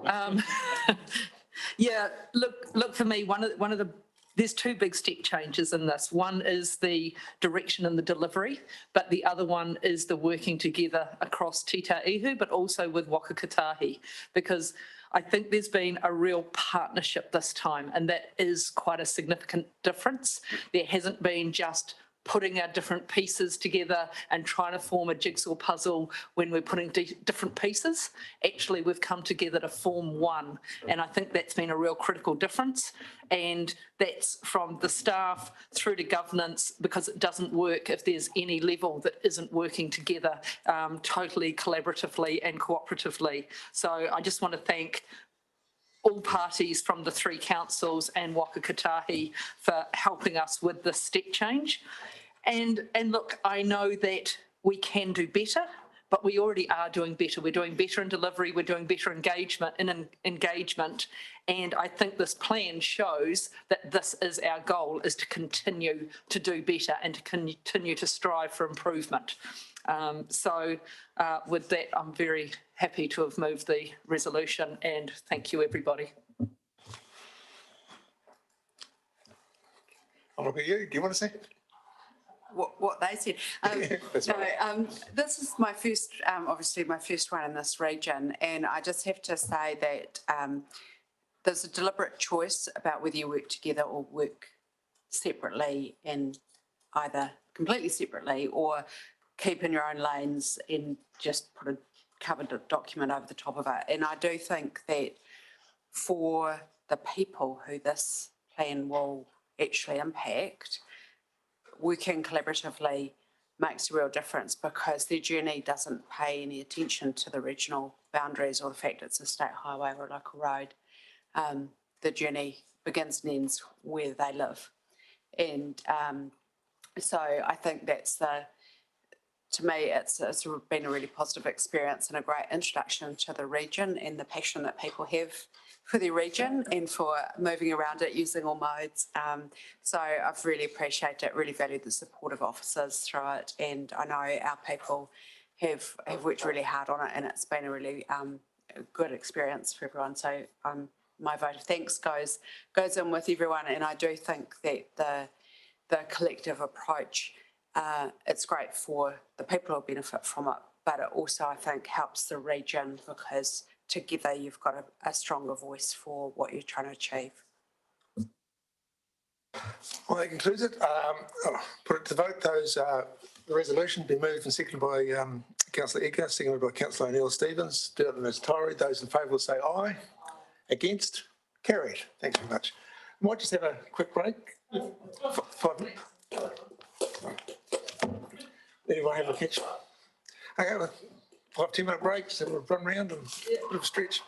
C: Yeah, look for me, one of the, there's two big step changes in this. One is the direction and the delivery, but the other one is the working together across Tita Ihu, but also with Whakatahi, because I think there's been a real partnership this time, and that is quite a significant difference. There hasn't been just putting our different pieces together and trying to form a jigsaw puzzle when we're putting different pieces. Actually, we've come together to form one, and I think that's been a real critical difference, and that's from the staff through to governance, because it doesn't work if there's any level that isn't working together totally collaboratively and cooperatively. So I just want to thank all parties from the three councils and Whakatahi for helping us with this step change. And look, I know that we can do better, but we already are doing better. We're doing better in delivery, we're doing better engagement. And I think this plan shows that this is our goal, is to continue to do better and to continue to strive for improvement. So with that, I'm very happy to have moved the resolution, and thank you, everybody.
A: I'll look at you. Do you want to say?
E: What they said. This is my first, obviously my first one in this region, and I just have to say that there's a deliberate choice about whether you work together or work separately, and either completely separately or keep in your own lanes and just put a covered document over the top of it. And I do think that for the people who this plan will actually impact, working collaboratively makes a real difference, because their journey doesn't pay any attention to the regional boundaries or the fact it's a state highway or a local road. The journey begins and ends where they live. And so I think that's to me, it's been a really positive experience and a great introduction to the region and the passion that people have for their region and for moving around it using all modes. So I've really appreciated it, really valued the support of officers through it, and I know our people have worked really hard on it, and it's been a really good experience for everyone. So my vote of thanks goes in with everyone, and I do think that the collective approach, it's great for the people who benefit from it, but it also, I think, helps the region, because together you've got a stronger voice for what you're trying to achieve.
A: Well, that concludes it. Put it to vote. The resolution be moved and seconded by Councillor Edgar, seconded by Councillor O'Neill-Stevens. Do it in its entirety. Those in favour will say aye. Against? Carried. Thanks very much. We might just have a quick break. 5 minutes. Anyone have a catch? Okay, well, 5-10 minute breaks and we'll run around and a bit of a stretch.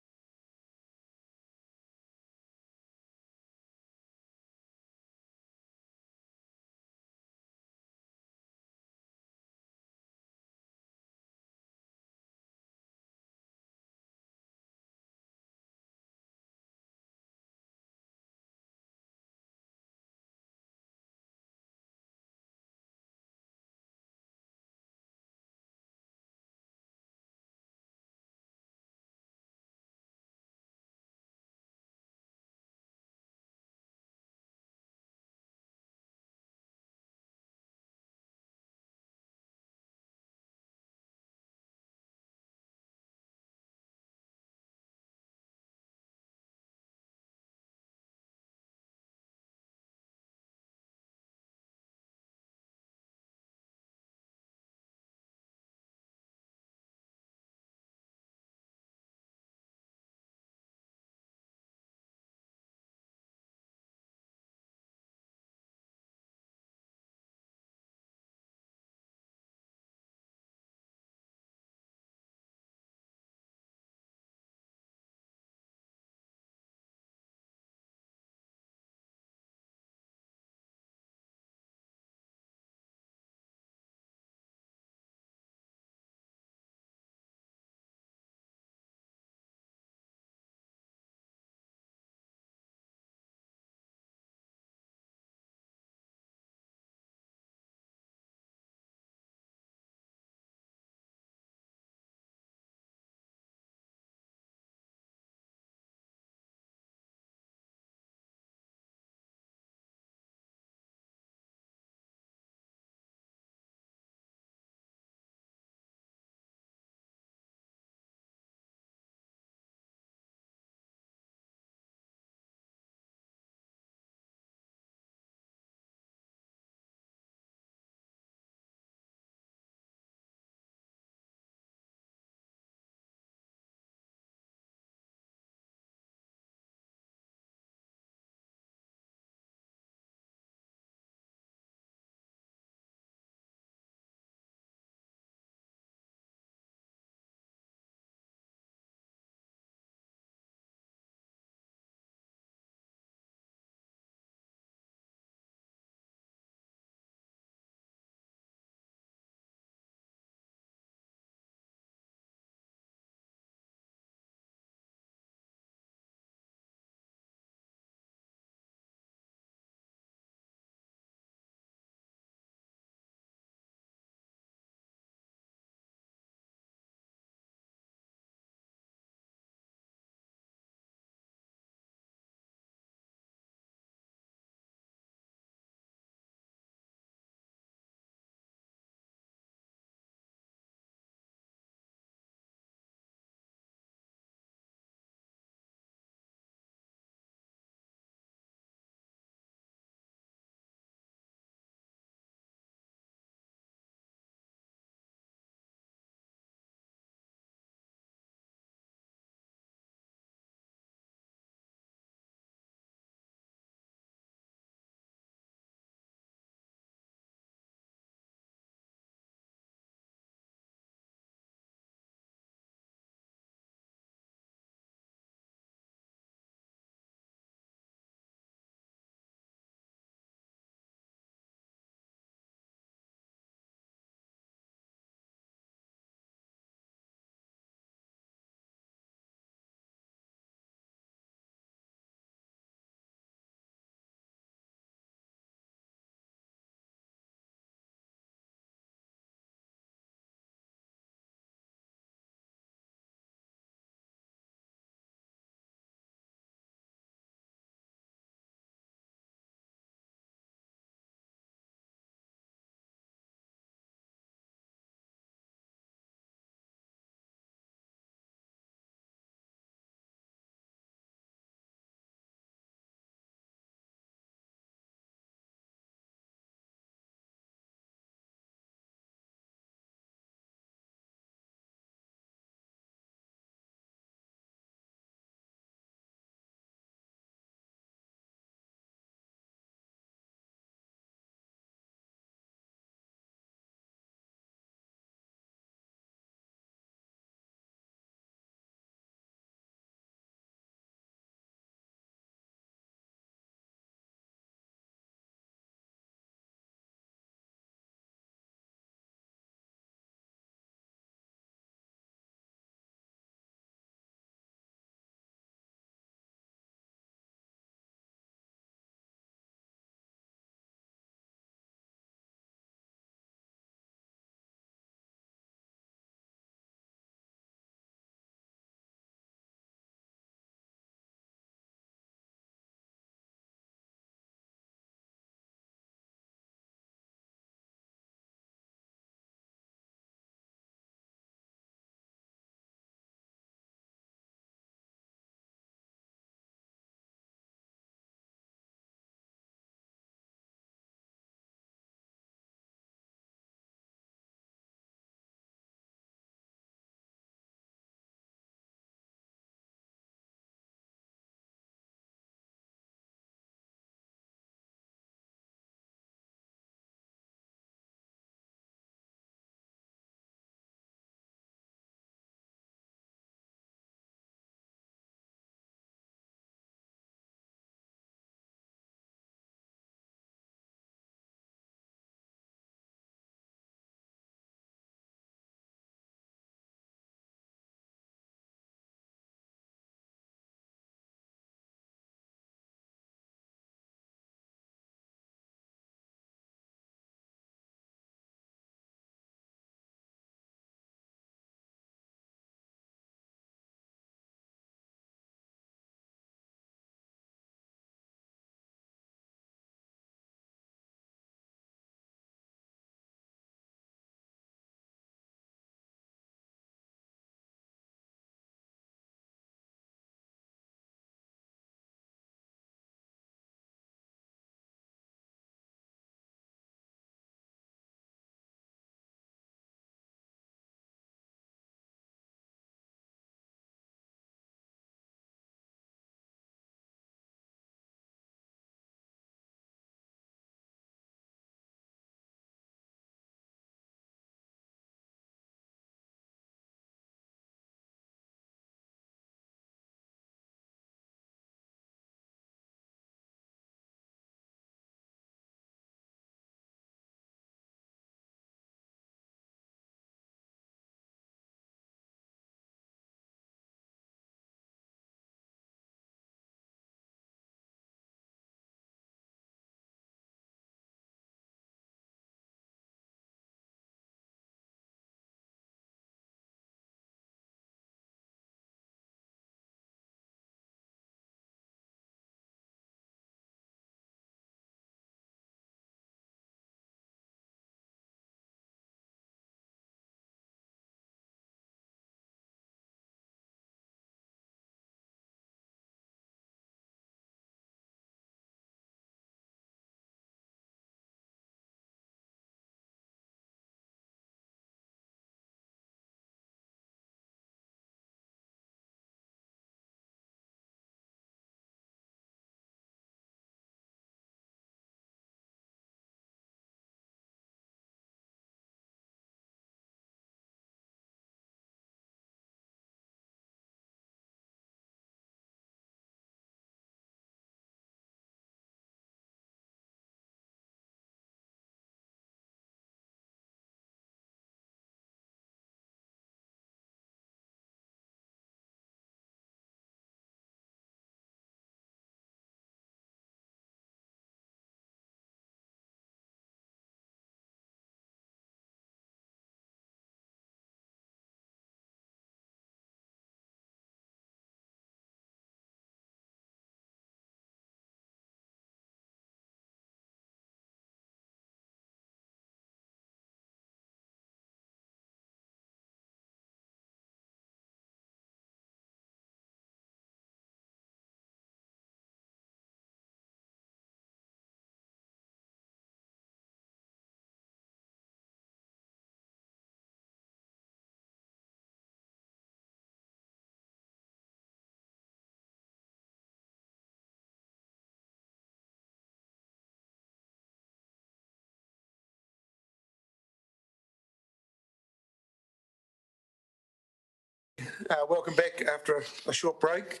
A: welcome back after a short break.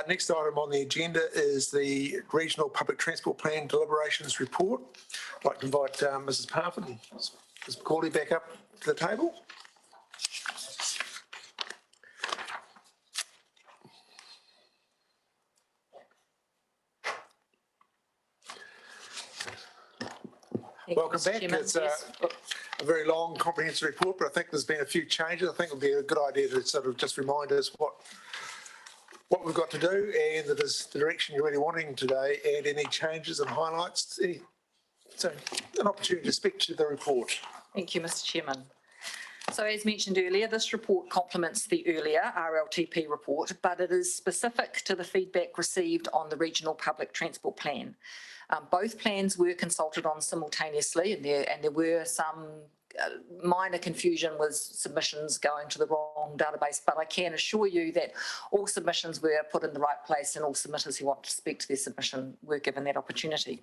A: Next item on the agenda is the Regional Public Transport Plan Deliberations Report. I'd like to invite Mrs. Parfin and Ms. McCauley back up to the table. Welcome back. It's a very long, comprehensive report, but I think there's been a few changes. I think it would be a good idea to sort of just remind us what we've got to do and that is the direction you're really wanting today, and any changes and highlights. So an opportunity to speak to the report.
D: Thank you, Mr. Chairman. So as mentioned earlier, this report complements the earlier RLTP report, but it is specific to the feedback received on the Regional Public Transport Plan. Both plans were consulted on simultaneously, and there were some minor confusion with submissions going to the wrong database, but I can assure you that all submissions were put in the right place and all submitters who want to speak to their submission were given that opportunity.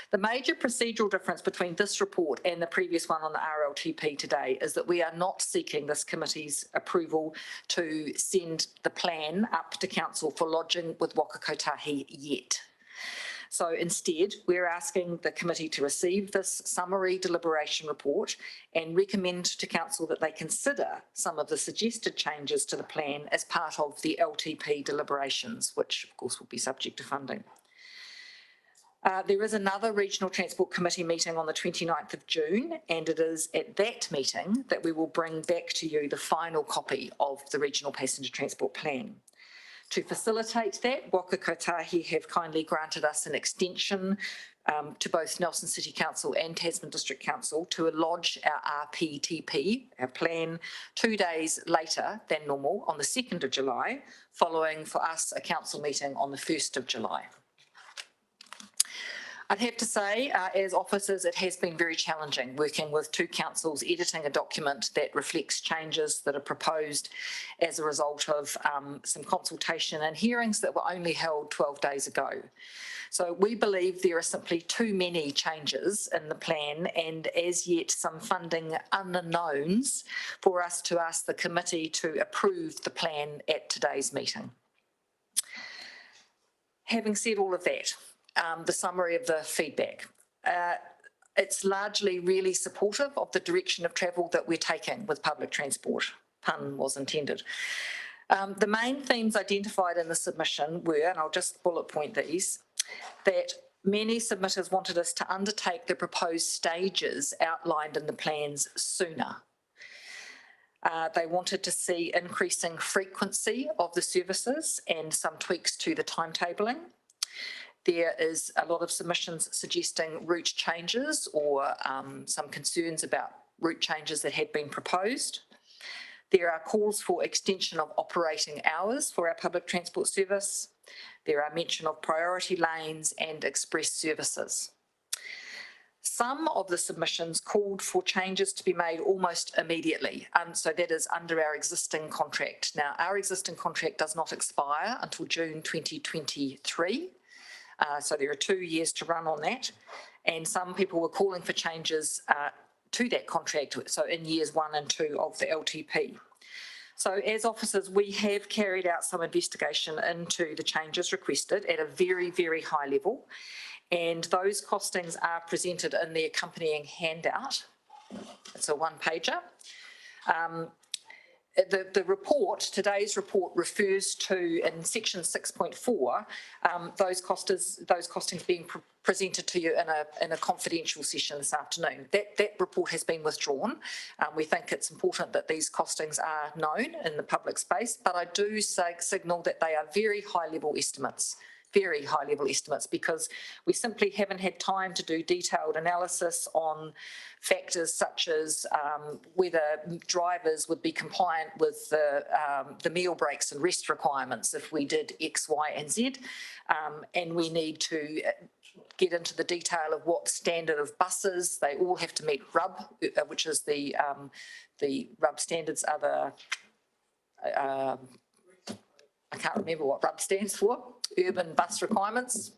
D: The major procedural difference between this report and the previous one on the RLTP today is that we are not seeking this committee's approval to send the plan up to council for lodging with Waka Kotahi yet. So instead, we're asking the committee to receive this summary deliberation report and recommend to council that they consider some of the suggested changes to the plan as part of the LTP deliberations, which of course will be subject to funding. There is another Regional Transport Committee meeting on the 29th of June, and it is at that meeting that we will bring back to you the final copy of the Regional Passenger Transport Plan. To facilitate that, Waka Kotahi have kindly granted us an extension to both Nelson City Council and Tasman District Council to lodge our RPTP, our plan, 2 days later than normal on the 2nd of July, following for us a council meeting on the 1st of July. I'd have to say, as officers, it has been very challenging working with two councils editing a document that reflects changes that are proposed as a result of some consultation and hearings that were only held 12 days ago. So we believe there are simply too many changes in the plan and as yet some funding unknowns for us to ask the committee to approve the plan at today's meeting. Having said all of that, the summary of the feedback. It's largely really supportive of the direction of travel that we're taking with public transport, pun was intended. The main themes identified in the submission were, and I'll just bullet point these, that many submitters wanted us to undertake the proposed stages outlined in the plans sooner. They wanted to see increasing frequency of the services and some tweaks to the timetabling. There is a lot of submissions suggesting route changes or some concerns about route changes that had been proposed. There are calls for extension of operating hours for our public transport service. There are mention of priority lanes and express services. Some of the submissions called for changes to be made almost immediately, so that is under our existing contract. Now, our existing contract does not expire until June 2023. So there are 2 years to run on that, and some people were calling for changes to that contract, so in years 1 and 2 of the LTP. So as officers, we have carried out some investigation into the changes requested at a very, very high level, and those costings are presented in the accompanying handout. It's a one-pager. The report, today's report, refers to, in section 6.4, those costings being presented to you in a confidential session this afternoon. That report has been withdrawn. We think it's important that these costings are known in the public space, but I do signal that they are very high-level estimates. Very high-level estimates, because we simply haven't had time to do detailed analysis on factors such as whether drivers would be compliant with the meal breaks and rest requirements if we did X, Y and Z, and we need to get into the detail of what standard of buses. They all have to meet RUB, which is the RUB standards are the I can't remember what RUB stands for, urban bus requirements.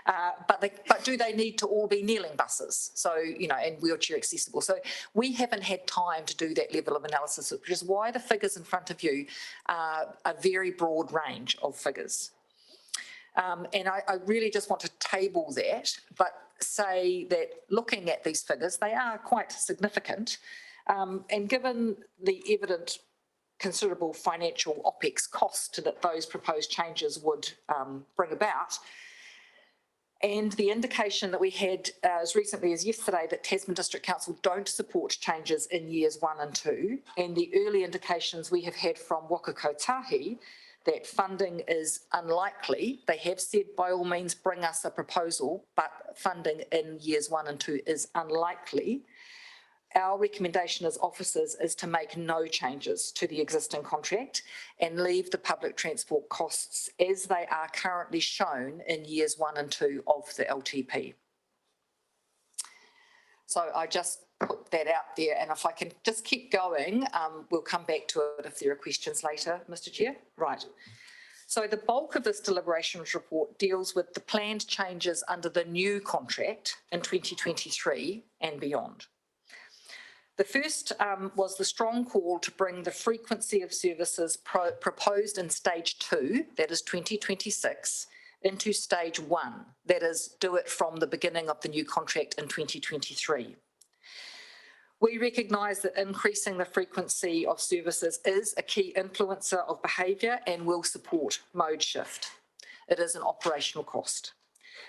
D: But do they need to all be kneeling buses? So, and wheelchair accessible. So we haven't had time to do that level of analysis, which is why the figures in front of you are a very broad range of figures. And I really just want to table that, but say that looking at these figures, they are quite significant. And given the evident considerable financial OPEX cost that those proposed changes would bring about, and the indication that we had as recently as yesterday that Tasman District Council don't support changes in years 1 and 2, and the early indications we have had from Waka Kotahi that funding is unlikely. They have said by all means bring us a proposal, but funding in years 1 and 2 is unlikely. Our recommendation as officers is to make no changes to the existing contract and leave the public transport costs as they are currently shown in years 1 and 2 of the LTP. So I just put that out there, and if I can just keep going, we'll come back to it if there are questions later, Mr. Chair. Right. So the bulk of this deliberations report deals with the planned changes under the new contract in 2023 and beyond. The first was the strong call to bring the frequency of services proposed in stage 2, that is 2026, into stage 1, that is do it from the beginning of the new contract in 2023. We recognise that increasing the frequency of services is a key influencer of behaviour and will support mode shift. It is an operational cost.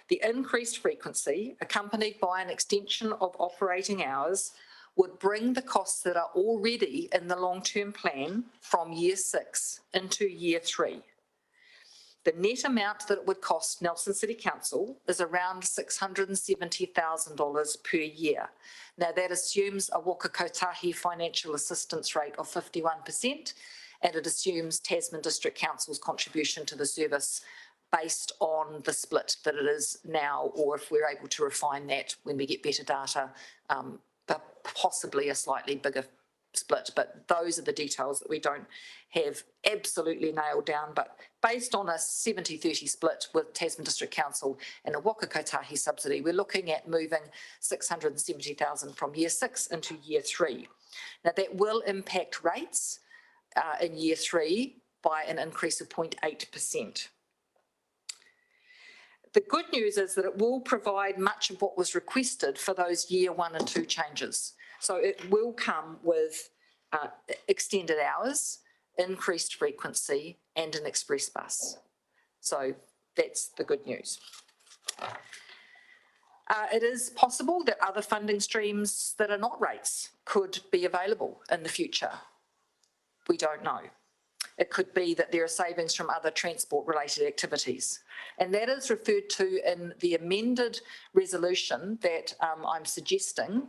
D: The increased frequency, accompanied by an extension of operating hours, would bring the costs that are already in the long-term plan from year 6 into year 3. The net amount that it would cost Nelson City Council is around $670,000 per year. Now that assumes a Waka Kotahi financial assistance rate of 51%, and it assumes Tasman District Council's contribution to the service based on the split that it is now, or if we're able to refine that when we get better data, but possibly a slightly bigger split. But those are the details that we don't have absolutely nailed down. But based on a 70-30 split with Tasman District Council and a Waka Kotahi subsidy, we're looking at moving $670,000 from year 6 into year 3. Now that will impact rates in year 3 by an increase of 0.8%. The good news is that it will provide much of what was requested for those year 1 and 2 changes. So it will come with extended hours, increased frequency, and an express bus. So that's the good news. It is possible that other funding streams that are not rates could be available in the future. We don't know. It could be that there are savings from other transport-related activities. And that is referred to in the amended resolution that I'm suggesting,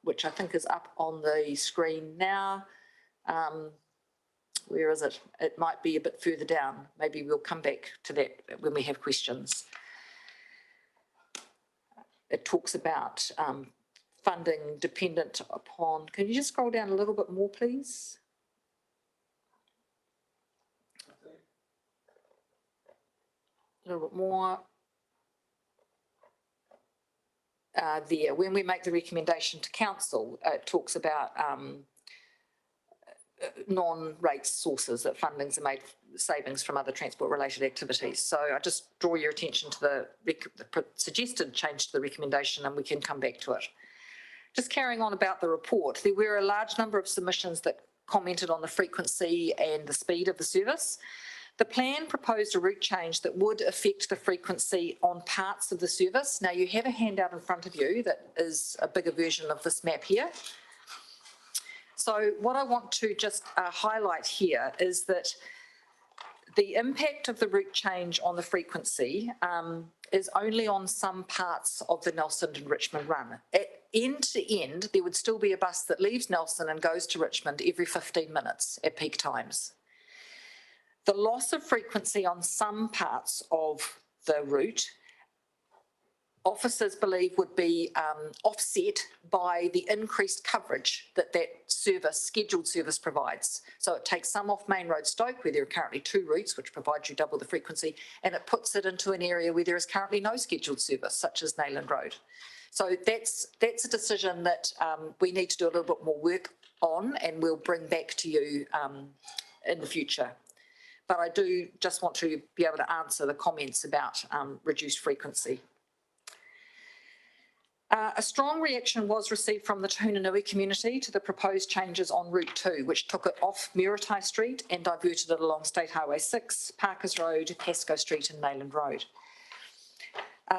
D: which I think is up on the screen now. Where is it? It might be a bit further down. Maybe we'll come back to that when we have questions. It talks about funding dependent upon, can you just scroll down a little bit more, please? A little bit more. There, when we make the recommendation to council, it talks about non-rate sources that fundings are made savings from other transport-related activities. So I just draw your attention to the suggested change to the recommendation, and we can come back to it. Just carrying on about the report, there were a large number of submissions that commented on the frequency and the speed of the service. The plan proposed a route change that would affect the frequency on parts of the service. Now you have a handout in front of you that is a bigger version of this map here. So what I want to just highlight here is that the impact of the route change on the frequency is only on some parts of the Nelson and Richmond run. At end to end, there would still be a bus that leaves Nelson and goes to Richmond every 15 minutes at peak times. The loss of frequency on some parts of the route officers believe would be offset by the increased coverage that scheduled service provides. So it takes some off Main Road Stoke, where there are currently 2 routes, which provide you double the frequency, and it puts it into an area where there is currently no scheduled service, such as Nayland Road. So that's a decision that we need to do a little bit more work on, and we'll bring back to you in the future. But I do just want to be able to answer the comments about reduced frequency. A strong reaction was received from the Tuhunanui community to the proposed changes on Route 2, which took it off Muritai Street and diverted it along State Highway 6, Parkers Road, Pascoe Street and Nayland Road.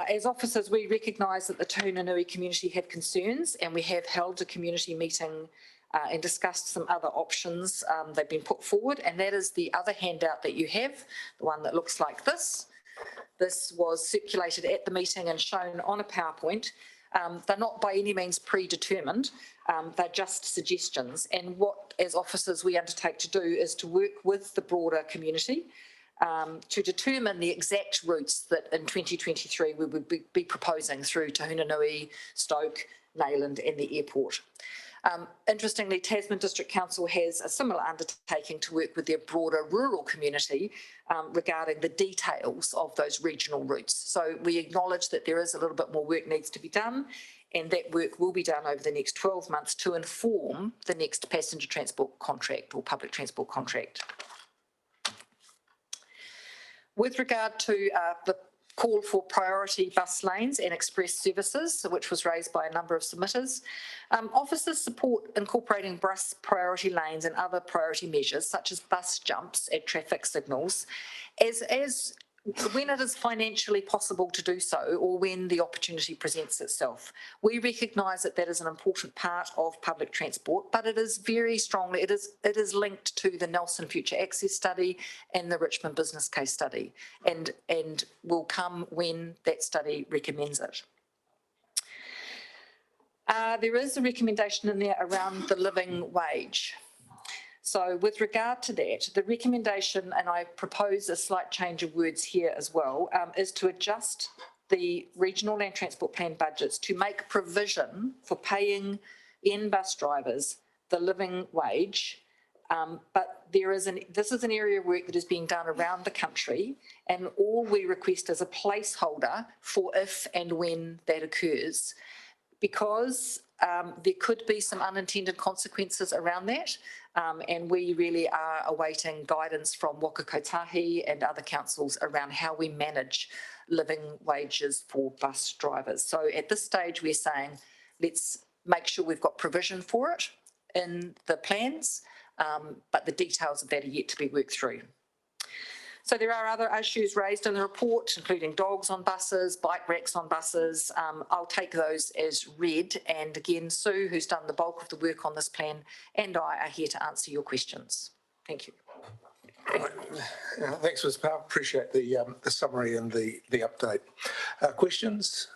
D: As officers, we recognise that the Tuhunanui community have concerns, and we have held a community meeting and discussed some other options they've been put forward, and that is the other handout that you have, the one that looks like this. This was circulated at the meeting and shown on a PowerPoint. They're not by any means predetermined, they're just suggestions. And what, as officers, we undertake to do is to work with the broader community to determine the exact routes that in 2023 we would be proposing through Tuhunanui, Stoke, Nayland and the airport. Interestingly, Tasman District Council has a similar undertaking to work with their broader rural community regarding the details of those regional routes. So we acknowledge that there is a little bit more work needs to be done, and that work will be done over the next 12 months to inform the next passenger transport contract or public transport contract. With regard to the call for priority bus lanes and express services, which was raised by a number of submitters, officers support incorporating bus priority lanes and other priority measures, such as bus jumps at traffic signals, as when it is financially possible to do so, or when the opportunity presents itself. We recognise that that is an important part of public transport, but it is very strongly, it is linked to the Nelson Future Access Study and the Richmond Business Case Study, and will come when that study recommends it. There is a recommendation in there around the living wage. So with regard to that, the recommendation, and I propose a slight change of words here as well, is to adjust the regional land transport plan budgets to make provision for paying bus drivers the living wage. But this is an area of work that is being done around the country, and all we request is a placeholder for if and when that occurs, because there could be some unintended consequences around that. And we really are awaiting guidance from Waka Kotahi and other councils around how we manage living wages for bus drivers. So at this stage, we're saying, let's make sure we've got provision for it in the plans, but the details of that are yet to be worked through. So there are other issues raised in the report, including dogs on buses, bike racks on buses. I'll take those as read. And again, Sue, who's done the bulk of the work on this plan, and I are here to answer your questions. Thank you.
A: Thanks, Ms. Powell. Appreciate the summary and the update. Questions?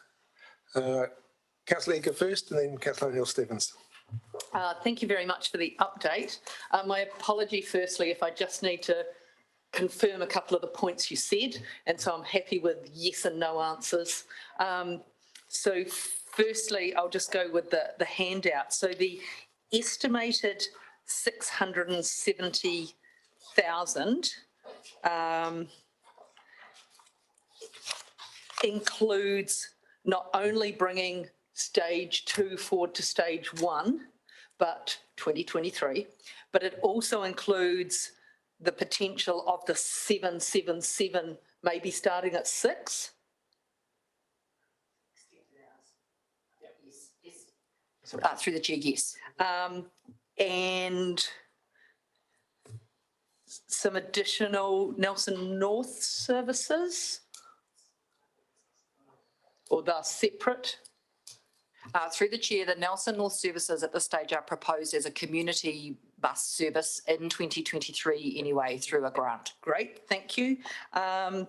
A: Councillor Inca first, and then Councillor O'Neill-Stephens.
C: Thank you very much for the update. My apology firstly if I just need to confirm a couple of the points you said, and so I'm happy with yes and no answers. So firstly, I'll just go with the handout. So the estimated 670,000 includes not only bringing stage 2 forward to stage 1, but 2023, but it also includes the potential of the 777 maybe starting at 6.
D: Through the chair, yes.
C: And some additional Nelson North services, or they're separate?
D: Through the chair, the Nelson North services at this stage are proposed as a community bus service in 2023 anyway, through a grant.
C: Great, thank you. Now,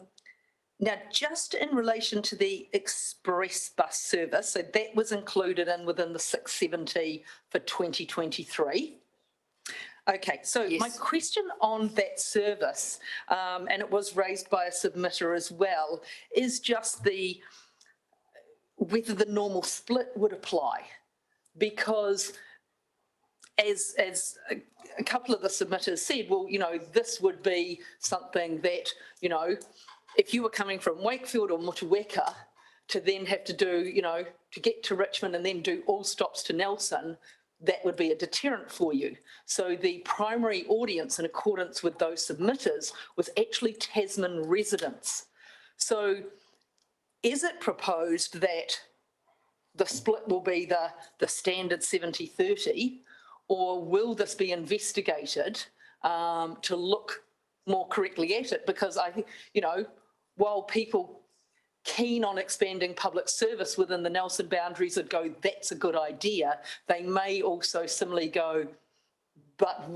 C: just in relation to the express bus service, so that was included within the 670 for 2023. Okay, so yes. My question on that service, and it was raised by a submitter as well, is just whether the normal split would apply, because as a couple of the submitters said, well, this would be something that, if you were coming from Wakefield or Motueka to then have to do, to get to Richmond and then do all stops to Nelson, that would be a deterrent for you. So the primary audience, in accordance with those submitters, was actually Tasman residents. So is it proposed that the split will be the standard 70-30, or will this be investigated to look more correctly at it? Because I think, while people keen on expanding public service within the Nelson boundaries would go, that's a good idea, they may also similarly go, but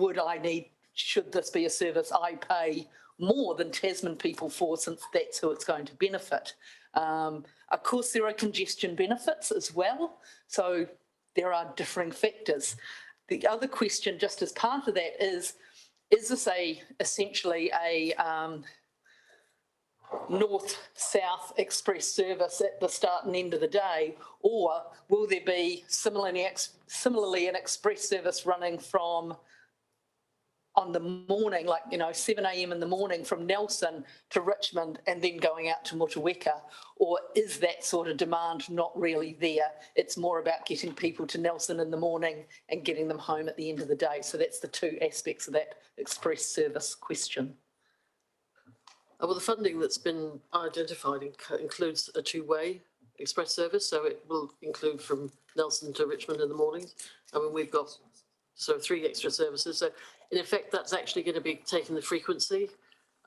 C: should this be a service I pay more than Tasman people for, since that's who it's going to benefit? Of course, there are congestion benefits as well, so there are differing factors. The other question, just as part of that, is this essentially a north-south express service at the start and end of the day, or will there be similarly an express service running from on the morning, 7 a.m. in the morning from Nelson to Richmond and then going out to Motueka? Or is that sort of demand not really there? It's more about getting people to Nelson in the morning and getting them home at the end of the day. So that's the two aspects of that express service question.
H: Well, the funding that's been identified includes a two-way express service, so it will include from Nelson to Richmond in the mornings. I mean, we've got 3 extra services. So in effect, that's actually going to be taking the frequency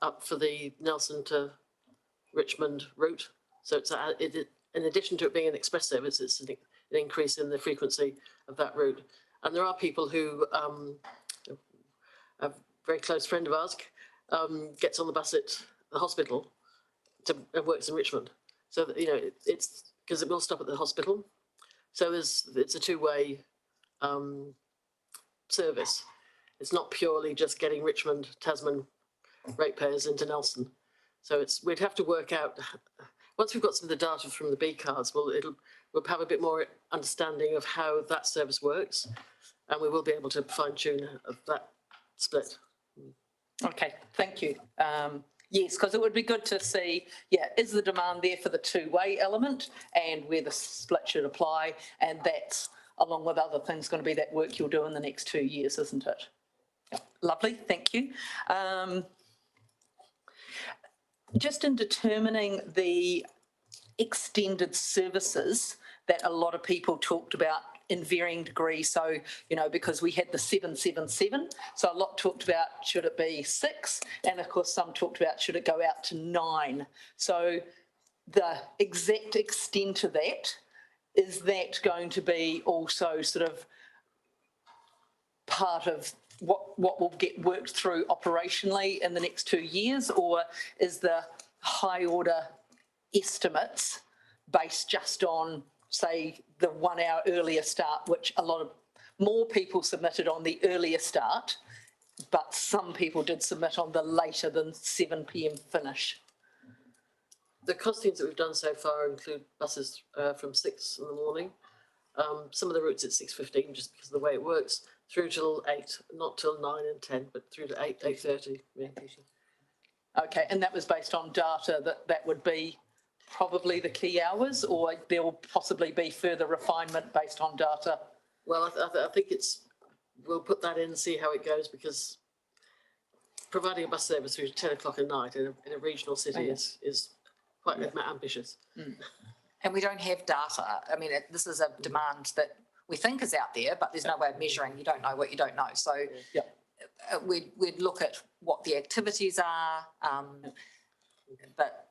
H: up for the Nelson to Richmond route. So it's in addition to it being an express service, it's an increase in the frequency of that route. And there are people who, a very close friend of ours, gets on the bus at the hospital and works in Richmond. So that, it's because it will stop at the hospital. So it's a two-way service. It's not purely just getting Richmond, Tasman ratepayers into Nelson. So we'd have to work out, once we've got some of the data from the B cards, we'll have a bit more understanding of how that service works, and we will be able to fine-tune that split.
C: Okay, thank you. Yes, because it would be good to see, is the demand there for the two-way element and where the split should apply? And that's, along with other things, going to be that work you'll do in the next 2 years, isn't it? Yeah, lovely, thank you. Just in determining the extended services that a lot of people talked about in varying degrees. So, because we had the 777, so a lot talked about should it be 6, and of course some talked about should it go out to 9. So the exact extent of that, is that going to be also sort of part of what will get worked through operationally in the next 2 years, or is the high order estimates based just on, say, the 1 hour earlier start, which more people submitted on the earlier start, but some people did submit on the later than 7 p.m. finish?
H: The costings that we've done so far include buses from 6 in the morning. Some of the routes at 6:15, just because of the way it works, through till 8, not till 9 and 10, but through to 8, 8:30. Yeah.
C: Okay, and that was based on data that would be probably the key hours, or there will possibly be further refinement based on data?
H: Well, I think we'll put that in and see how it goes, because providing a bus service through 10 o'clock at night in a regional city is quite ambitious.
C: Mm.
D: And we don't have data. I mean, this is a demand that we think is out there, but there's no way of measuring. You don't know what you don't know. So we'd look at what the activities are, but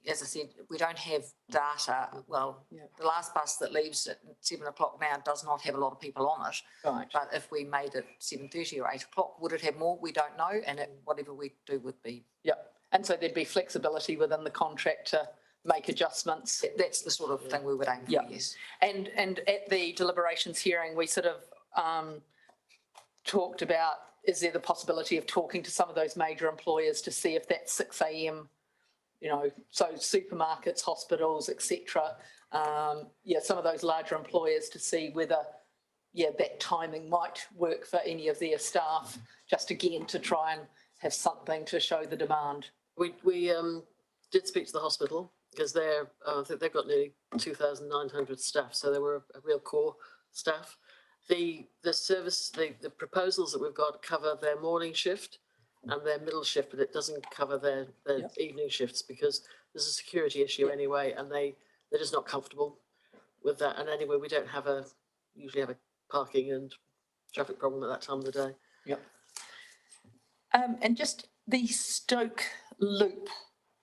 D: as I said, we don't have data. Well, the last bus that leaves at 7 o'clock now does not have a lot of people on it.
C: Right.
D: But if we made it 7:30 or 8 o'clock, would it have more? We don't know, and whatever we do would be.
C: Yeah, and so there'd be flexibility within the contract to make adjustments.
D: That's the sort of thing we would aim for, yes.
C: And at the deliberations hearing, we sort of talked about, is there the possibility of talking to some of those major employers to see if that 6 a.m., so supermarkets, hospitals, etc., some of those larger employers to see whether, that timing might work for any of their staff, just again to try and have something to show the demand.
H: We did speak to the hospital because I think they've got nearly 2,900 staff, so they were a real core staff. The service, the proposals that we've got cover their morning shift and their middle shift, but it doesn't cover their evening shifts because there's a security issue anyway, and they're just not comfortable with that. And anyway, we don't usually have a parking and traffic problem at that time of the day.
C: Yep. And just the Stoke loop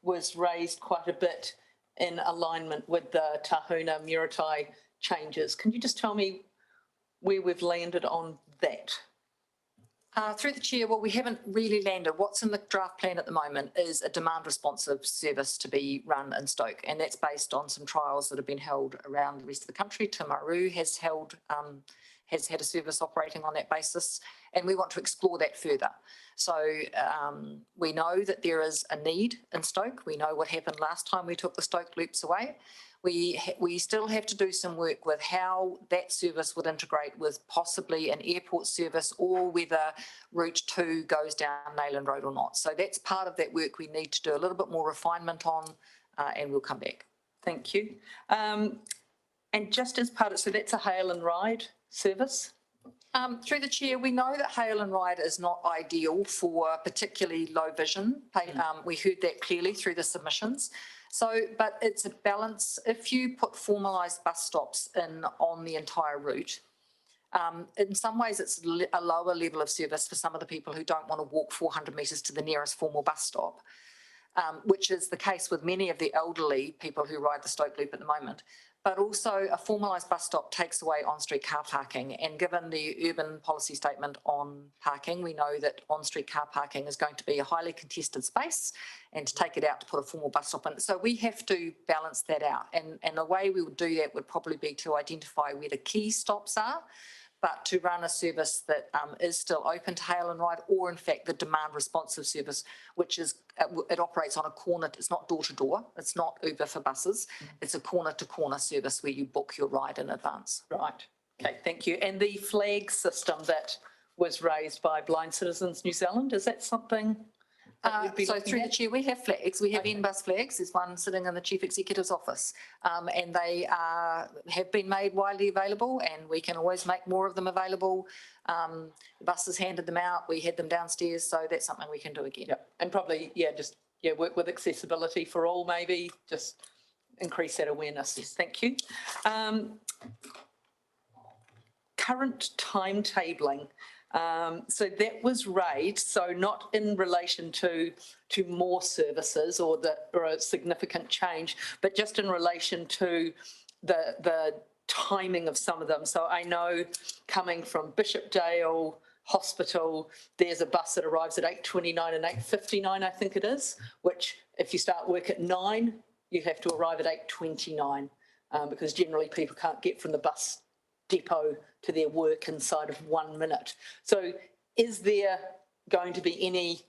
C: was raised quite a bit in alignment with the Tahuna Muritai changes. Can you just tell me where we've landed on that?
D: Through the chair, well, we haven't really landed. What's in the draft plan at the moment is a demand responsive service to be run in Stoke, and that's based on some trials that have been held around the rest of the country. Timaru has had a service operating on that basis, and we want to explore that further. So we know that there is a need in Stoke. We know what happened last time we took the Stoke loops away. We still have to do some work with how that service would integrate with possibly an airport service, or whether Route 2 goes down Nayland Road or not. So that's part of that work we need to do a little bit more refinement on, and we'll come back.
C: Thank you. And just as part of, so that's a hail and ride service?
D: Through the chair, we know that hail and ride is not ideal for particularly low vision. We heard that clearly through the submissions. So, but it's a balance. If you put formalised bus stops in on the entire route, in some ways it's a lower level of service for some of the people who don't want to walk 400 metres to the nearest formal bus stop, which is the case with many of the elderly people who ride the Stoke Loop at the moment. But also a formalised bus stop takes away on-street car parking. And given the urban policy statement on parking, we know that on-street car parking is going to be a highly contested space, and to take it out to put a formal bus stop in. So we have to balance that out. And the way we would do that would probably be to identify where the key stops are, but to run a service that is still open to hail and ride, or in fact the demand responsive service, which is, it operates on a corner. It's not door to door. It's not Uber for buses. It's a corner to corner service where you book your ride in advance.
C: Right. Okay, thank you. And the flag system that was raised by Blind Citizens New Zealand, is that something?
D: So through the chair, we have flags. We have N-bus flags. There's one sitting in the Chief Executive's office, and they have been made widely available, and we can always make more of them available. The buses handed them out. We had them downstairs, so that's something we can do again.
C: Yep. And probably, work with accessibility for all, maybe just increase that awareness. Yes. Thank you. Current timetabling. So that was raised, so not in relation to more services or a significant change, but just in relation to the timing of some of them. So I know coming from Bishopdale Hospital, there's a bus that arrives at 8:29 and 8:59, I think it is, which if you start work at 9, you have to arrive at 8:29, because generally people can't get from the bus depot to their work inside of 1 minute. So is there going to be any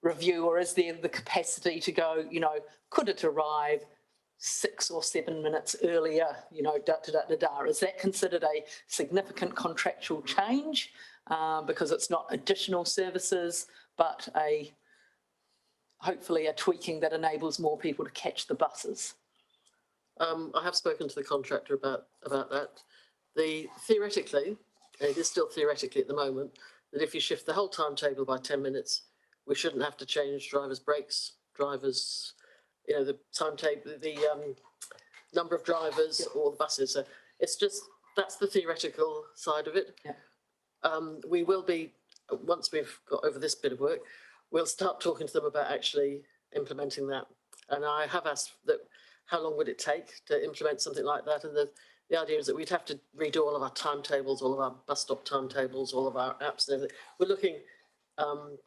C: review, or is there the capacity to go, could it arrive 6 or 7 minutes earlier, Is that considered a significant contractual change because it's not additional services, but hopefully a tweaking that enables more people to catch the buses?
H: I have spoken to the contractor about that. Theoretically, it is still theoretically at the moment, that if you shift the whole timetable by 10 minutes, we shouldn't have to change drivers' breaks, the timetable, the number of drivers or the buses. So it's just, that's the theoretical side of it.
C: Yeah.
H: We will be, once we've got over this bit of work, we'll start talking to them about actually implementing that. And I have asked that, how long would it take to implement something like that? And the idea is that we'd have to redo all of our timetables, all of our bus stop timetables, all of our apps and everything. We're looking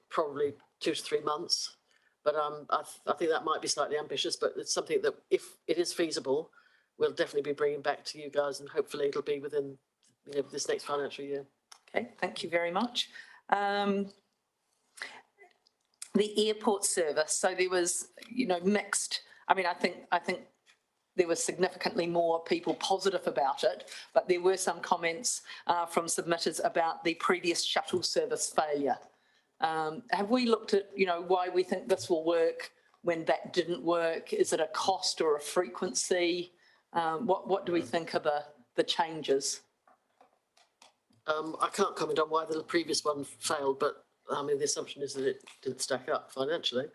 H: probably 2 to 3 months, but I think that might be slightly ambitious, but it's something that if it is feasible, we'll definitely be bringing back to you guys, and hopefully it'll be within this next financial year.
C: Okay, thank you very much. The airport service, so there was, mixed. I mean, I think there was significantly more people positive about it, but there were some comments from submitters about the previous shuttle service failure. Have we looked at, why we think this will work when that didn't work? Is it a cost or a frequency? What do we think are the changes?
H: I can't comment on why the previous one failed, but I mean, the assumption is that it didn't stack up financially.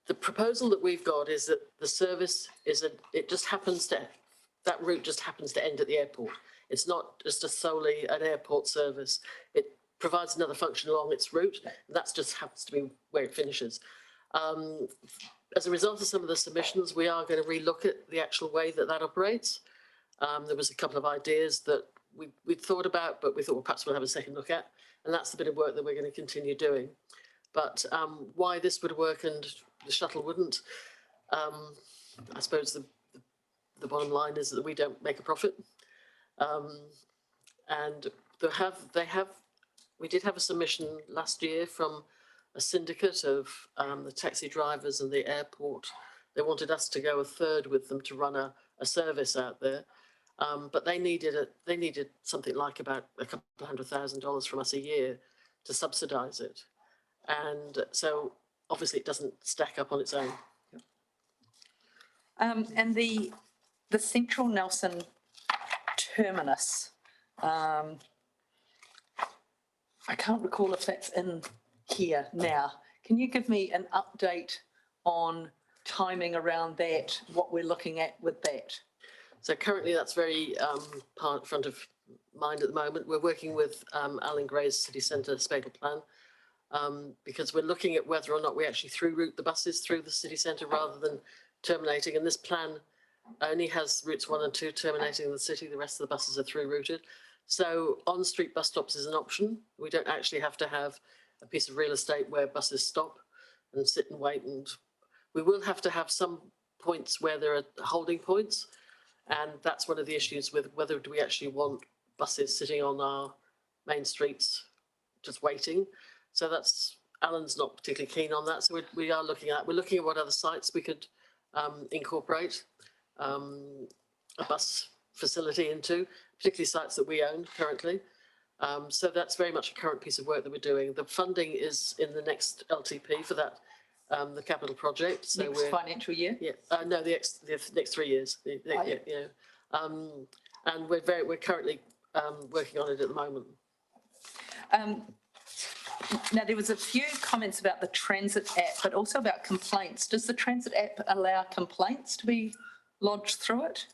H: The proposal that we've got is that the service that route just happens to end at the airport. It's not just solely an airport service. It provides another function along its route, and that just happens to be where it finishes. As a result of some of the submissions, we are going to relook at the actual way that operates. There was a couple of ideas that we'd thought about, but we thought, well, perhaps we'll have a second look at, and that's the bit of work that we're going to continue doing. But why this would work and the shuttle wouldn't, I suppose the bottom line is that we don't make a profit. And we did have a submission last year from a syndicate of the taxi drivers and the airport. They wanted us to go a third with them to run a service out there. But they needed something like about a couple of $100,000 from us a year to subsidise it. And so obviously it doesn't stack up on its own.
C: And the Central Nelson terminus, I can't recall if that's in here now. Can you give me an update on timing around that, what we're looking at with that?
H: So currently that's very front of mind at the moment. We're working with Alan Gray's City Centre Spatial Plan because we're looking at whether or not we actually through route the buses through the city centre rather than terminating. And this plan only has routes 1 and 2 terminating in the city. The rest of the buses are through routed. So on-street bus stops is an option. We don't actually have to have a piece of real estate where buses stop and sit and wait. And we will have to have some points where there are holding points. And that's one of the issues with whether do we actually want buses sitting on our main streets just waiting. So that's, Alan's not particularly keen on that. So we're looking at what other sites we could incorporate a bus facility into, particularly sites that we own currently. So that's very much a current piece of work that we're doing. The funding is in the next LTP for that, the capital project. So
C: next financial year?
H: Yeah, no, the next 3 years. And we're currently working on it at the moment.
C: Now, there was a few comments about the transit app, but also about complaints. Does the transit app allow complaints to be lodged through it?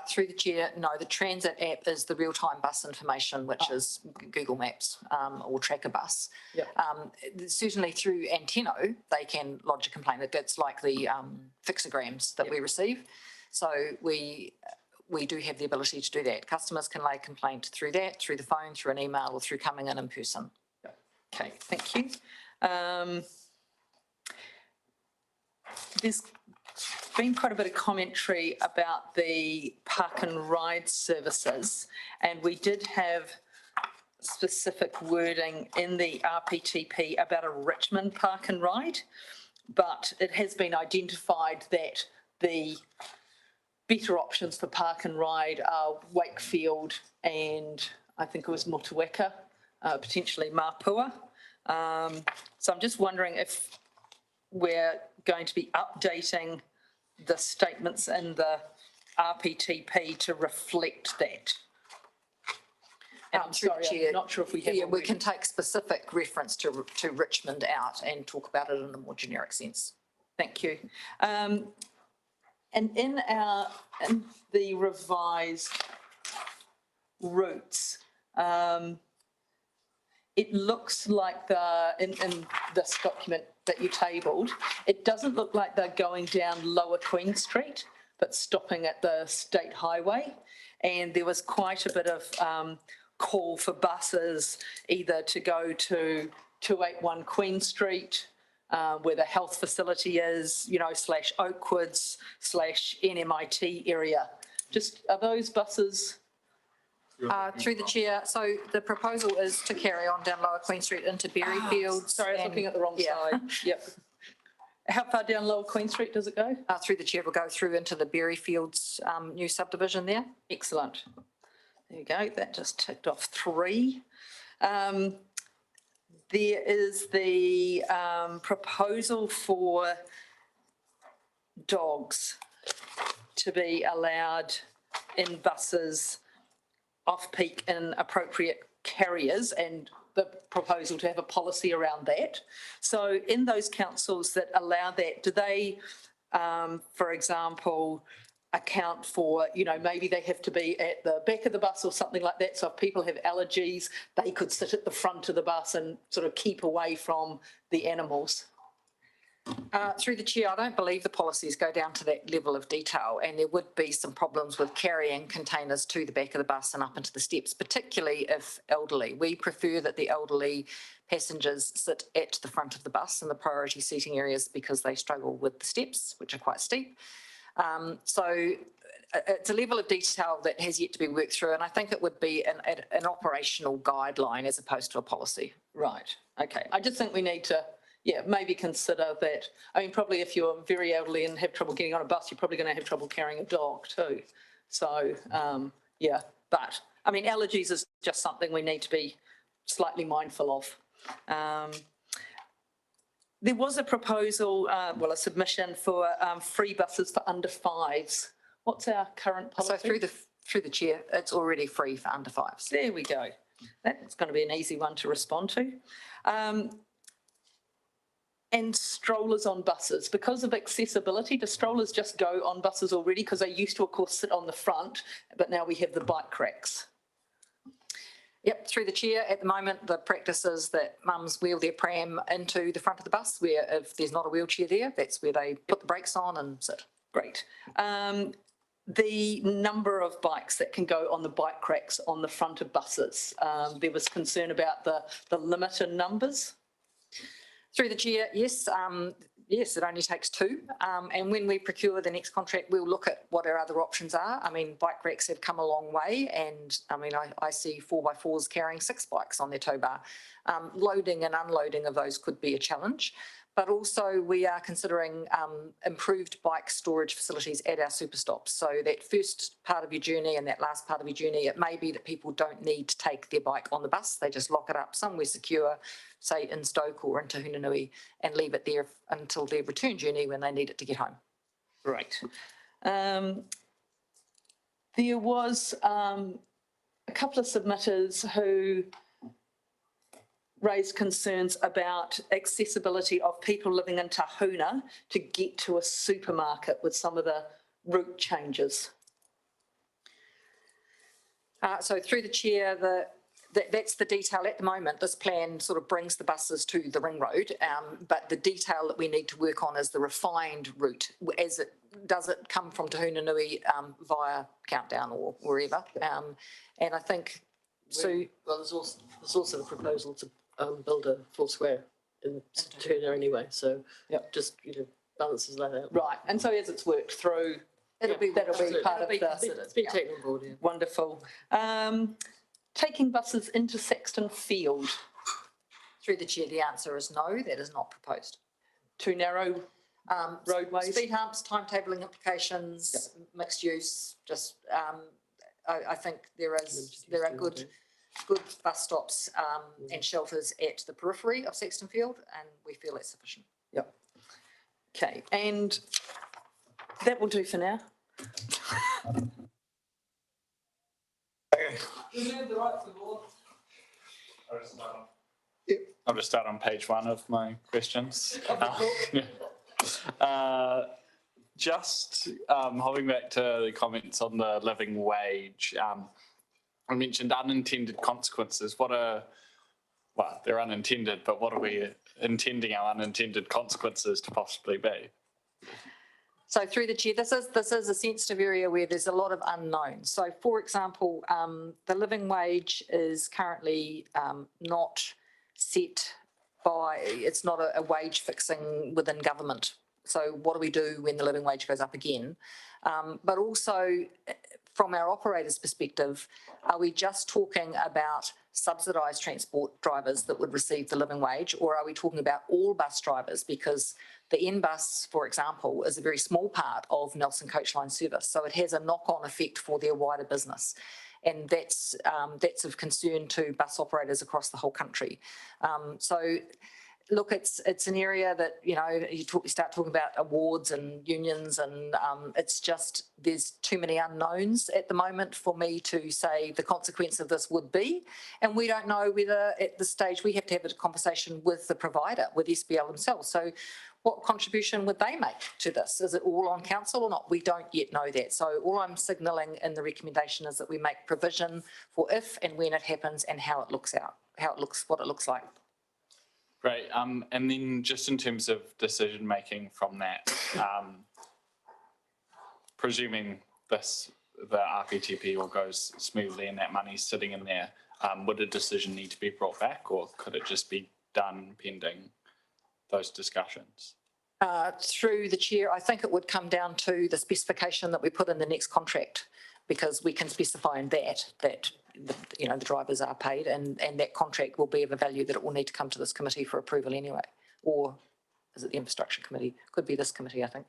D: Through the chair, no, the transit app is the real-time bus information, which is Google Maps or Tracker Bus.
C: Yep.
D: Certainly through Antenno, they can lodge a complaint. It's like the fixograms that we receive. So we do have the ability to do that. Customers can lay a complaint through that, through the phone, through an email, or through coming in person.
C: Okay, thank you. There's been quite a bit of commentary about the park and ride services, and we did have specific wording in the RPTP about a Richmond park and ride, but it has been identified that the better options for park and ride are Wakefield and I think it was Motueka, potentially Mapua. So I'm just wondering if we're going to be updating the statements in the RPTP to reflect that. And I'm sorry, I'm not sure if we have.
D: Yeah, we can take specific reference to Richmond out and talk about it in a more generic sense.
C: Thank you. And in the revised routes, it looks like in this document that you tabled, it doesn't look like they're going down Lower Queen Street, but stopping at the State Highway. And there was quite a bit of call for buses either to go to 281 Queen Street, where the health facility is, / Oakwoods / NMIT area. Just, are those buses
D: Through the chair, so the proposal is to carry on down Lower Queen Street into Berryfields.
C: Sorry, I was
D: and-
C: looking at the wrong
D: yeah.
C: side. Yep. How far down Lower Queen Street does it go?
D: Through the chair, we'll go through into the Berryfields new subdivision there.
C: Excellent. There you go. That just ticked off 3. There is the proposal for dogs to be allowed in buses off-peak in appropriate carriers, and the proposal to have a policy around that. So in those councils that allow that, do they, for example, account for, maybe they have to be at the back of the bus or something like that, so if people have allergies, they could sit at the front of the bus and sort of keep away from the animals?
D: Through the chair, I don't believe the policies go down to that level of detail, and there would be some problems with carrying containers to the back of the bus and up into the steps, particularly if elderly. We prefer that the elderly passengers sit at the front of the bus in the priority seating areas because they struggle with the steps, which are quite steep. So it's a level of detail that has yet to be worked through, and I think it would be an operational guideline as opposed to a policy.
C: Right, okay. I just think we need to, maybe consider that. I mean, probably if you're very elderly and have trouble getting on a bus, you're probably going to have trouble carrying a dog too. So, but I mean, allergies is just something we need to be slightly mindful of. There was a proposal, a submission for free buses for under 5s. What's our current policy?
D: So through the chair, it's already free for under 5s.
C: There we go. That's going to be an easy one to respond to. And strollers on buses. Because of accessibility, do strollers just go on buses already? Because they used to, of course, sit on the front, but now we have the bike racks.
D: Yep, through the chair, at the moment, the practice is that mums wheel their pram into the front of the bus, where if there's not a wheelchair there, that's where they put the brakes on and sit.
C: Great. The number of bikes that can go on the bike racks on the front of buses. There was concern about the limit in numbers.
D: Through the chair, yes. Yes, it only takes 2. And when we procure the next contract, we'll look at what our other options are. I mean, bike racks have come a long way, and I mean, I see 4x4s carrying 6 bikes on their tow bar. Loading and unloading of those could be a challenge. But also we are considering improved bike storage facilities at our super stops. So that first part of your journey and that last part of your journey, it may be that people don't need to take their bike on the bus. They just lock it up somewhere secure, say in Stoke or in Tahunanui, and leave it there until their return journey when they need it to get home.
C: Right. There was a couple of submitters who raised concerns about accessibility of people living in Tahuna to get to a supermarket with some of the route changes.
D: So through the chair, that's the detail at the moment. This plan sort of brings the buses to the ring road, but the detail that we need to work on is the refined route. Does it come from Tahunanui via Countdown or wherever? And I think so.
H: Well, there's also the proposal to build a full square in Tahuna anyway, so just balances that out.
C: Right, and so as it's worked through, that'll be part of the.
H: It's been taken on board, yeah.
C: Wonderful. Taking buses into Saxton Field.
D: Through the chair, the answer is no, that is not proposed.
C: Too narrow roadways?
D: Speed humps, timetabling implications, mixed use, just, I think there are good bus stops and shelters at the periphery of Saxton Field, and we feel that's sufficient.
C: Yep. Okay, and that will do for now.
A: Okay.
F: I'll just start on page 1 of my questions. Just hopping back to the comments on the living wage, I mentioned unintended consequences. They're unintended, but what are we intending our unintended consequences to possibly be?
D: So through the chair, this is a sensitive area where there's a lot of unknowns. So for example, the living wage is currently not set by, it's not a wage fixing within government. So what do we do when the living wage goes up again? But also from our operator's perspective, are we just talking about subsidised transport drivers that would receive the living wage, or are we talking about all bus drivers? Because the N-Bus, for example, is a very small part of Nelson Coach Line service, so it has a knock-on effect for their wider business. And that's of concern to bus operators across the whole country. So look, it's an area that, you start talking about awards and unions, and it's just, there's too many unknowns at the moment for me to say the consequence of this would be. And we don't know whether at this stage we have to have a conversation with the provider, with SBL themselves. So what contribution would they make to this? Is it all on council or not? We don't yet know that. So all I'm signalling in the recommendation is that we make provision for if and when it happens and how it looks, what it looks like.
F: Great. And then just in terms of decision making from that, presuming the RPTP all goes smoothly and that money's sitting in there, would a decision need to be brought back, or could it just be done pending those discussions?
D: Through the chair, I think it would come down to the specification that we put in the next contract, because we can specify in that the drivers are paid, and that contract will be of a value that it will need to come to this committee for approval anyway. Or is it the infrastructure committee? Could be this committee, I think.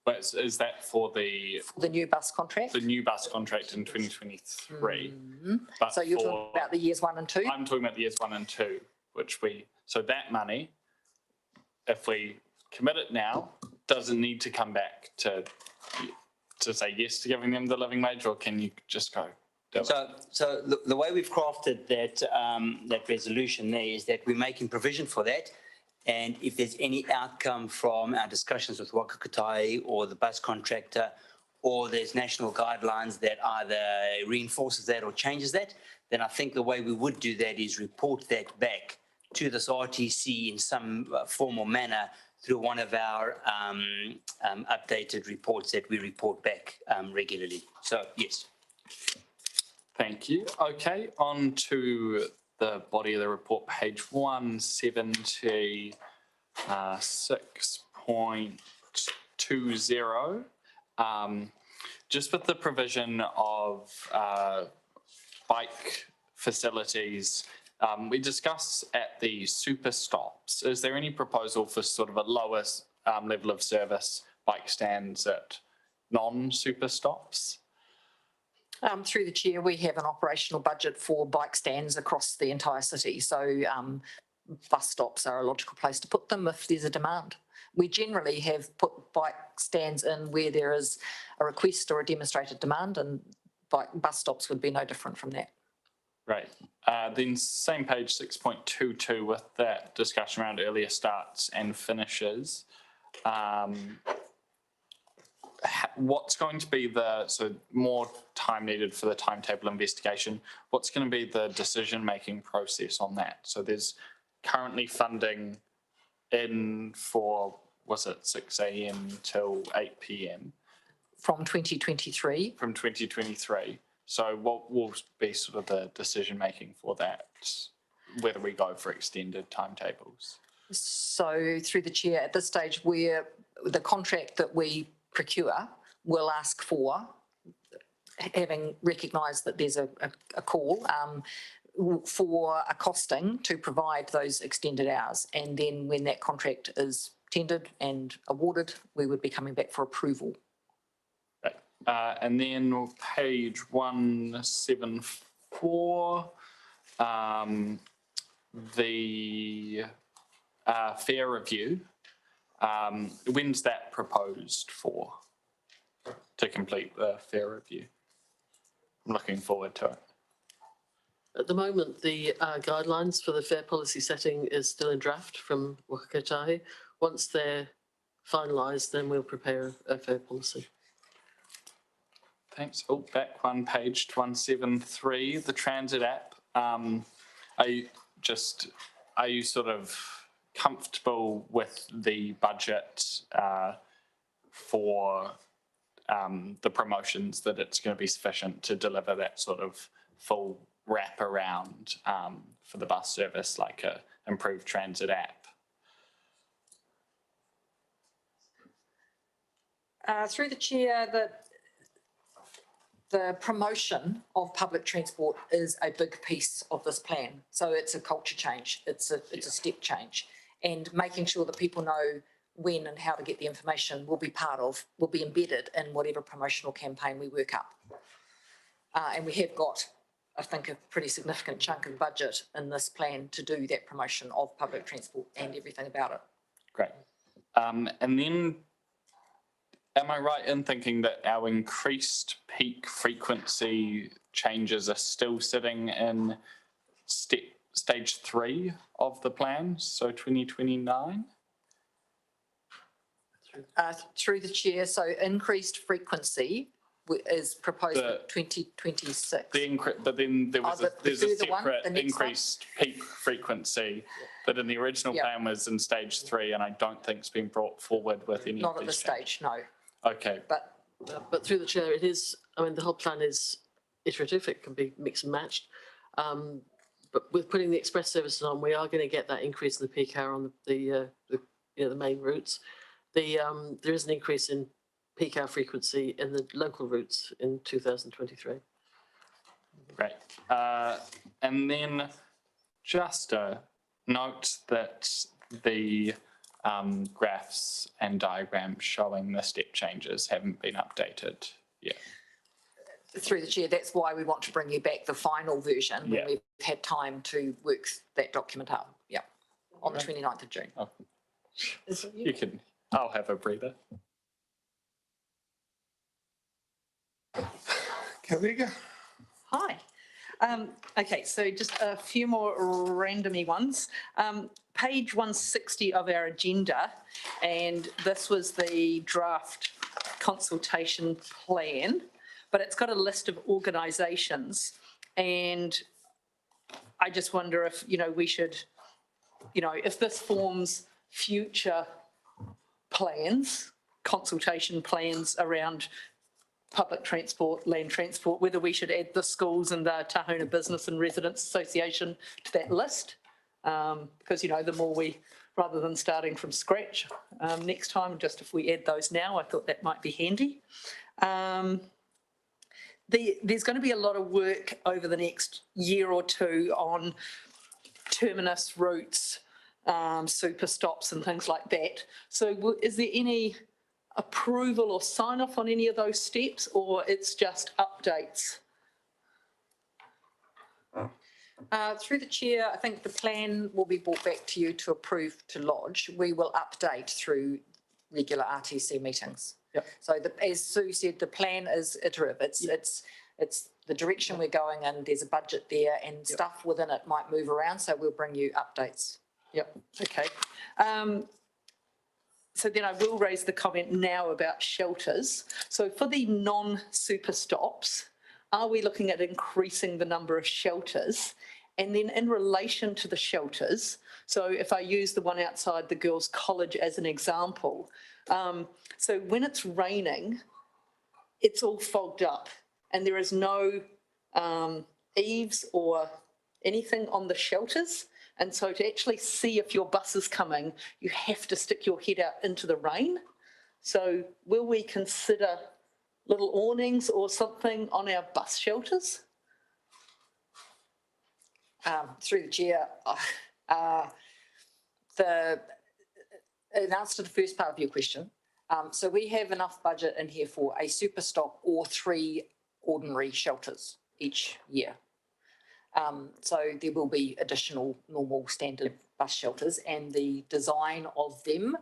F: But is that for the
D: new bus contract?
F: The new bus contract in 2023. But
D: so you're talking about the years 1 and 2? I'm
F: talking about the years 1 and 2, so that money, if we commit it now, doesn't need to come back to say yes to giving them the living wage, or can you just go do it?
B: So the way we've crafted that resolution there is that we're making provision for that. And if there's any outcome from our discussions with Waka Kotahi or the bus contractor, or there's national guidelines that either reinforces that or changes that, then I think the way we would do that is report that back to this RTC in some formal manner through one of our updated reports that we report back regularly. So, yes.
F: Thank you. Okay, on to the body of the report, page 170, 6.20. Just with the provision of bike facilities, we discussed at the super stops. Is there any proposal for sort of a lower level of service bike stands at non-super stops?
D: Through the chair, we have an operational budget for bike stands across the entire city. So bus stops are a logical place to put them if there's a demand. We generally have put bike stands in where there is a request or a demonstrated demand, and bus stops would be no different from that.
F: Right. Then same page 6.22 with that discussion around earlier starts and finishes. What's going to be so more time needed for the timetable investigation, what's going to be the decision-making process on that? So there's currently funding in for, was it 6 a.m. till 8 p.m?
D: From 2023.
F: From 2023. So what will be sort of the decision-making for that, whether we go for extended timetables?
D: So through the chair, at this stage, the contract that we procure will ask for, having recognised that there's a call, for a costing to provide those extended hours. And then when that contract is tendered and awarded, we would be coming back for approval.
F: Right. And then page 174, the fare review. When's that proposed for, to complete the fare review? I'm looking forward to it.
H: At the moment, the guidelines for the fare policy setting is still in draft from Waka Kotahi. Once they're finalised, then we'll prepare a fare policy.
F: Thanks. Oh, back one page to 173, the transit app. Are you sort of comfortable with the budget for the promotions, that it's going to be sufficient to deliver that sort of full wrap around for the bus service, like a improved transit app?
D: Through the chair, The promotion of public transport is a big piece of this plan. So it's a culture change. It's a step change. And making sure that people know when and how to get the information will be embedded in whatever promotional campaign we work up. And we have got, I think, a pretty significant chunk of budget in this plan to do that promotion of public transport and everything about it.
F: Great. And then, am I right in thinking that our increased peak frequency changes are still sitting in stage 3 of the plan, so 2029?
D: Through the chair, so increased frequency is proposed for 2026.
F: But then there's a
D: further one,
F: separate
D: the next
F: increased peak frequency that in the original plan was in stage 3, and I don't think it's been brought forward with any
D: Not
F: of
D: at
F: these
D: this stage, no.
F: Okay.
H: But through the chair, it is, I mean, the whole plan is iterative, it can be mixed and matched. But with putting the express services on, we are going to get that increase in the peak hour on the main routes. There is an increase in peak hour frequency in the local routes in 2023.
F: Great. And then just a note that the graphs and diagrams showing the step changes haven't been updated yet.
D: Through the chair, that's why we want to bring you back the final version when
F: Yeah.
D: we've had time to work that document up. Yeah, on the 29th of June.
F: Oh. You can, I'll have a breather.
A: Kalega?
C: Hi. Okay, so just a few more randomy ones. Page 160 of our agenda, and this was the draft consultation plan, but it's got a list of organisations, and I just wonder if, we should, if this forms future plans, consultation plans around public transport, land transport, whether we should add the schools and the Tahona Business and Residents Association to that list. Because, the more we, rather than starting from scratch next time, just if we add those now, I thought that might be handy. There's going to be a lot of work over the next year or two on terminus routes, super stops and things like that. So is there any approval or sign off on any of those steps, or it's just updates?
D: Through the chair, I think the plan will be brought back to you to approve to lodge. We will update through regular RTC meetings.
C: Yep.
D: So as Sue said, the plan is iterative. It's the direction we're going in. There's a budget there, and stuff within it might move around. So we'll bring you updates.
C: Yep. Okay. So then I will raise the comment now about shelters. So for the non-super stops, are we looking at increasing the number of shelters? And then in relation to the shelters, so if I use the one outside the girls' college as an example, so when it's raining, it's all fogged up and there is no eaves or anything on the shelters. And so to actually see if your bus is coming, you have to stick your head out into the rain. So will we consider little awnings or something on our bus shelters?
D: Through the chair, in answer to the first part of your question, so we have enough budget in here for a super stop or 3 ordinary shelters each year. So there will be additional normal standard bus shelters, and the design of them,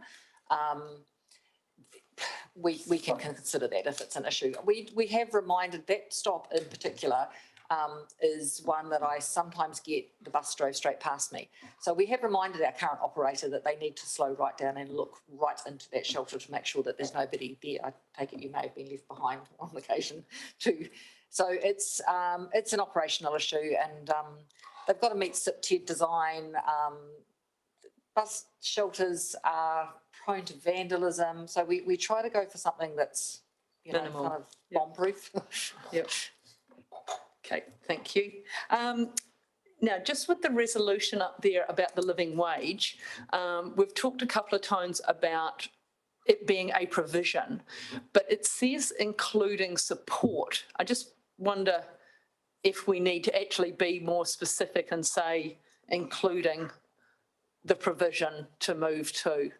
D: we can consider that if it's an issue. We have reminded that stop in particular is one that I sometimes get the bus drove straight past me. So we have reminded our current operator that they need to slow right down and look right into that shelter to make sure that there's nobody there. I take it you may have been left behind on occasion too. So it's an operational issue, and they've got to meet SIP-TED design. Bus shelters are prone to vandalism, so we try to go for something that's
C: Minimal.
D: kind of bomb-proof.
C: Yep. Okay, thank you. Now, just with the resolution up there about the living wage, we've talked a couple of times about it being a provision, but it says including support. I just wonder if we need to actually be more specific and say, including the provision to move to.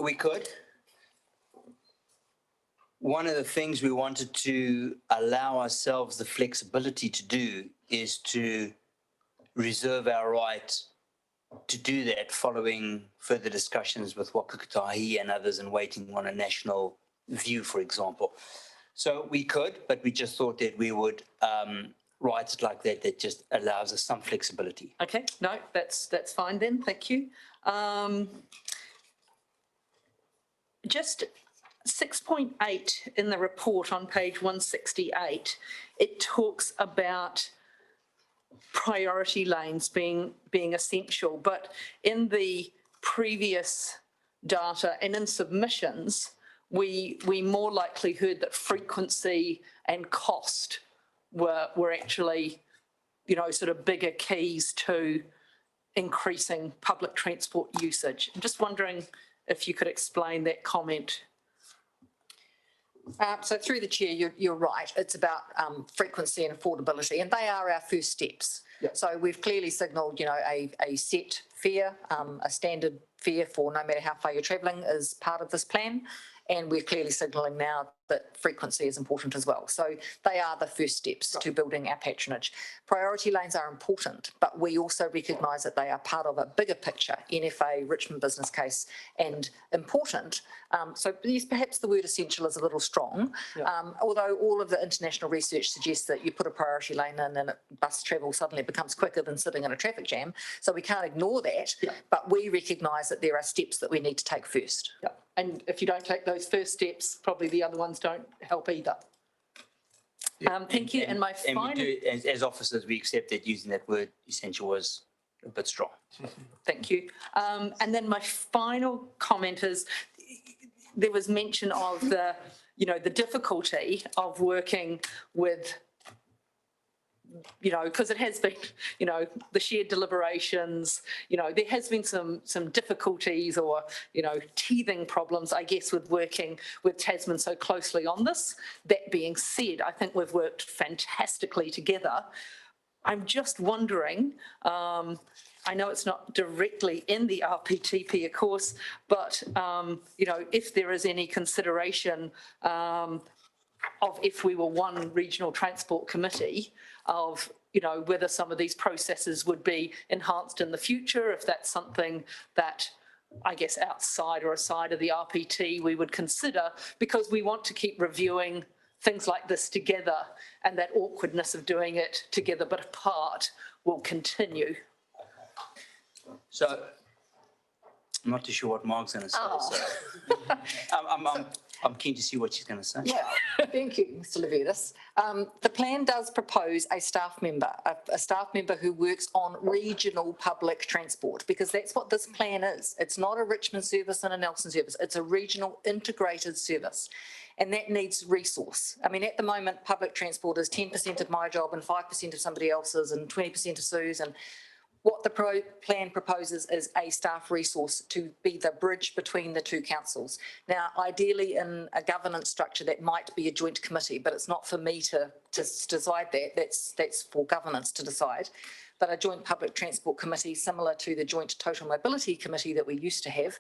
B: We could. One of the things we wanted to allow ourselves the flexibility to do is to reserve our right to do that following further discussions with Waka Kotahi and others and waiting on a national view, for example. So we could, but we just thought that we would write it like that. That just allows us some flexibility.
C: Okay, no, that's fine then, thank you. Just 6.8 in the report on page 168, it talks about priority lanes being essential, but in the previous data and in submissions, we more likely heard that frequency and cost were actually, you know, sort of bigger keys to increasing public transport usage. I'm just wondering if you could explain that comment.
D: So through the chair, you're right. It's about frequency and affordability, and they are our first steps.
C: Yep.
D: So we've clearly signalled, you know, a set fare, a standard fare for no matter how far you're travelling is part of this plan. And we're clearly signalling now that frequency is important as well. So they are the first steps to building our patronage. Priority lanes are important, but we also recognise that they are part of a bigger picture, NFA, Richmond business case, and important. So yes, perhaps the word essential is a little strong, although all of the international research suggests that you put a priority lane in and bus travel suddenly becomes quicker than sitting in a traffic jam. So we can't ignore that, but we recognise that there are steps that we need to take first.
C: Yeah. And if you don't take those first steps, probably the other ones don't help either. Thank you. And my final...
B: And we do, as officers, we accept that using that word essential was a bit strong.
C: Thank you. And then my final comment is, there was mention of the, you know, the difficulty of working with, you know, because it has been, you know, the shared deliberations, you know, there has been some difficulties or, you know, teething problems, I guess, with working with Tasman so closely on this. That being said, I think we've worked fantastically together. I'm just wondering, I know it's not directly in the RPTP, of course, but, you know, if there is any consideration of if we were one regional transport committee, of, you know, whether some of these processes would be enhanced in the future, if that's something that, I guess, outside or aside of the RPT we would consider, because we want to keep reviewing things like this together, and that awkwardness of doing it together but apart will continue.
B: So I'm not too sure what Mark's going to say. So I'm keen to see what she's going to say.
D: Yeah, thank you, Mr. Levitas. The plan does propose a staff member who works on regional public transport, because that's what this plan is. It's not a Richmond service and a Nelson service. It's a regional integrated service, and that needs resource. I mean, at the moment, public transport is 10% of my job and 5% of somebody else's and 20% of Sue's, and what the plan proposes is a staff resource to be the bridge between the two councils. Now, ideally in a governance structure, that might be a joint committee, but it's not for me to decide that. That's for governance to decide. But a joint public transport committee, similar to the joint total mobility committee that we used to have,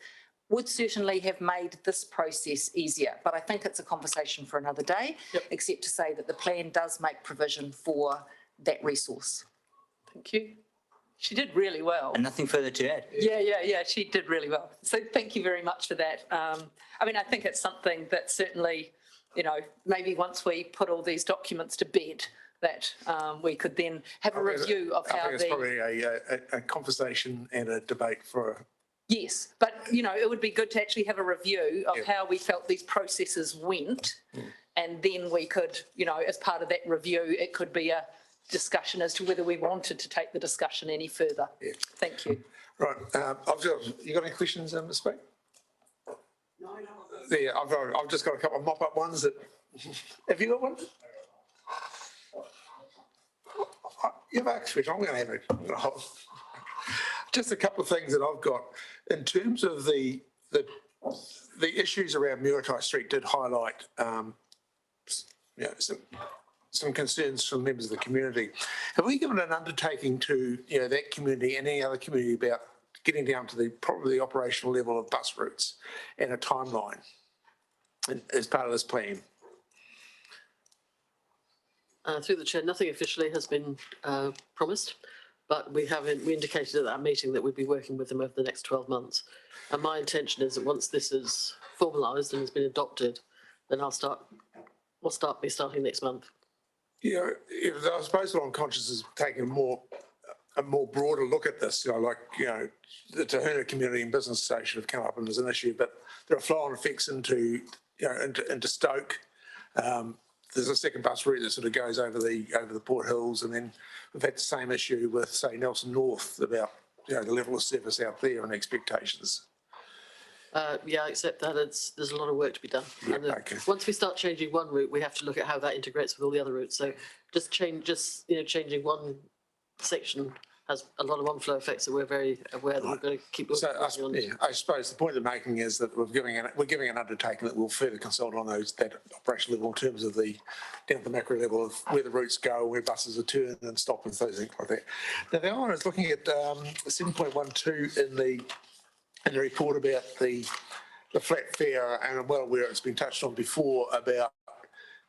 D: would certainly have made this process easier. But I think it's a conversation for another day, except to say that the plan does make provision for that resource.
C: Thank you. She did really well.
B: And nothing further to add.
C: Yeah, she did really well. So thank you very much for that. I mean, I think it's something that certainly, you know, maybe once we put all these documents to bed, that we could then have a review of how
A: I think it's probably a conversation and a debate for...
C: Yes, but, you know, it would be good to actually have a review of how we felt these processes went. And then we could, you know, as part of that review, it could be a discussion as to whether we wanted to take the discussion any further. Thank you.
A: Right, you got any questions, Ms. Speak? No. Yeah, I've just got a couple of mop-up ones that, have you got one? You've actually, I'm going to have just a couple of things that I've got. In terms of the the issues around Muritai Street did highlight, some concerns from members of the community. Have we given an undertaking to, that community and any other community about getting down to probably the operational level of bus routes and a timeline as part of this plan?
H: Through the chair, nothing officially has been promised, but we indicated at that meeting that we'd be working with them over the next 12 months. And my intention is that once this is formalised and has been adopted, then we'll start next month.
A: I suppose what I'm conscious is taking a more broader look at this, the Te Huna Community and Business Association have come up and as an issue, but there are flow-on effects into Stoke. There's a second bus route that sort of goes over the Port Hills, and then we've had the same issue with, say, Nelson North about, the level of service out there and expectations.
H: Yeah, except that there's a lot of work to be done.
A: Yeah,
H: And
A: okay.
H: once we start changing one route, we have to look at how that integrates with all the other routes. So changing one section has a lot of on-flow effects that we're very aware that we've got to keep working on.
A: I suppose the point they're making is that we're giving an undertaking that we'll further consult on that operational level in terms of down at the macro level of where the routes go, where buses are turned and stop and things like that. Now the other one is looking at 7.12 in the report about the flat fare, and I'm well aware it's been touched on before about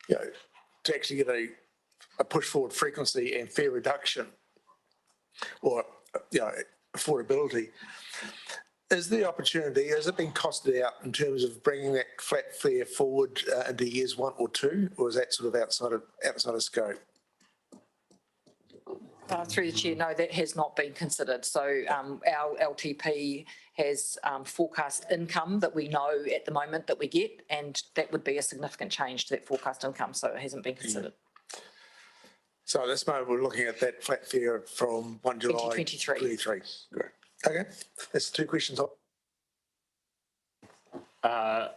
A: to actually get a push forward frequency and fare reduction, or affordability. Is the opportunity, has it been costed out in terms of bringing that flat fare forward into years 1 or 2, or is that sort of outside of scope?
D: Through the chair, no, that has not been considered. So our LTP has forecast income that we know at the moment that we get, and that would be a significant change to that forecast income. So it hasn't been considered.
A: So at this moment, we're looking at that flat fare from 1 July 2023. Great. Okay, that's 2 questions.
F: I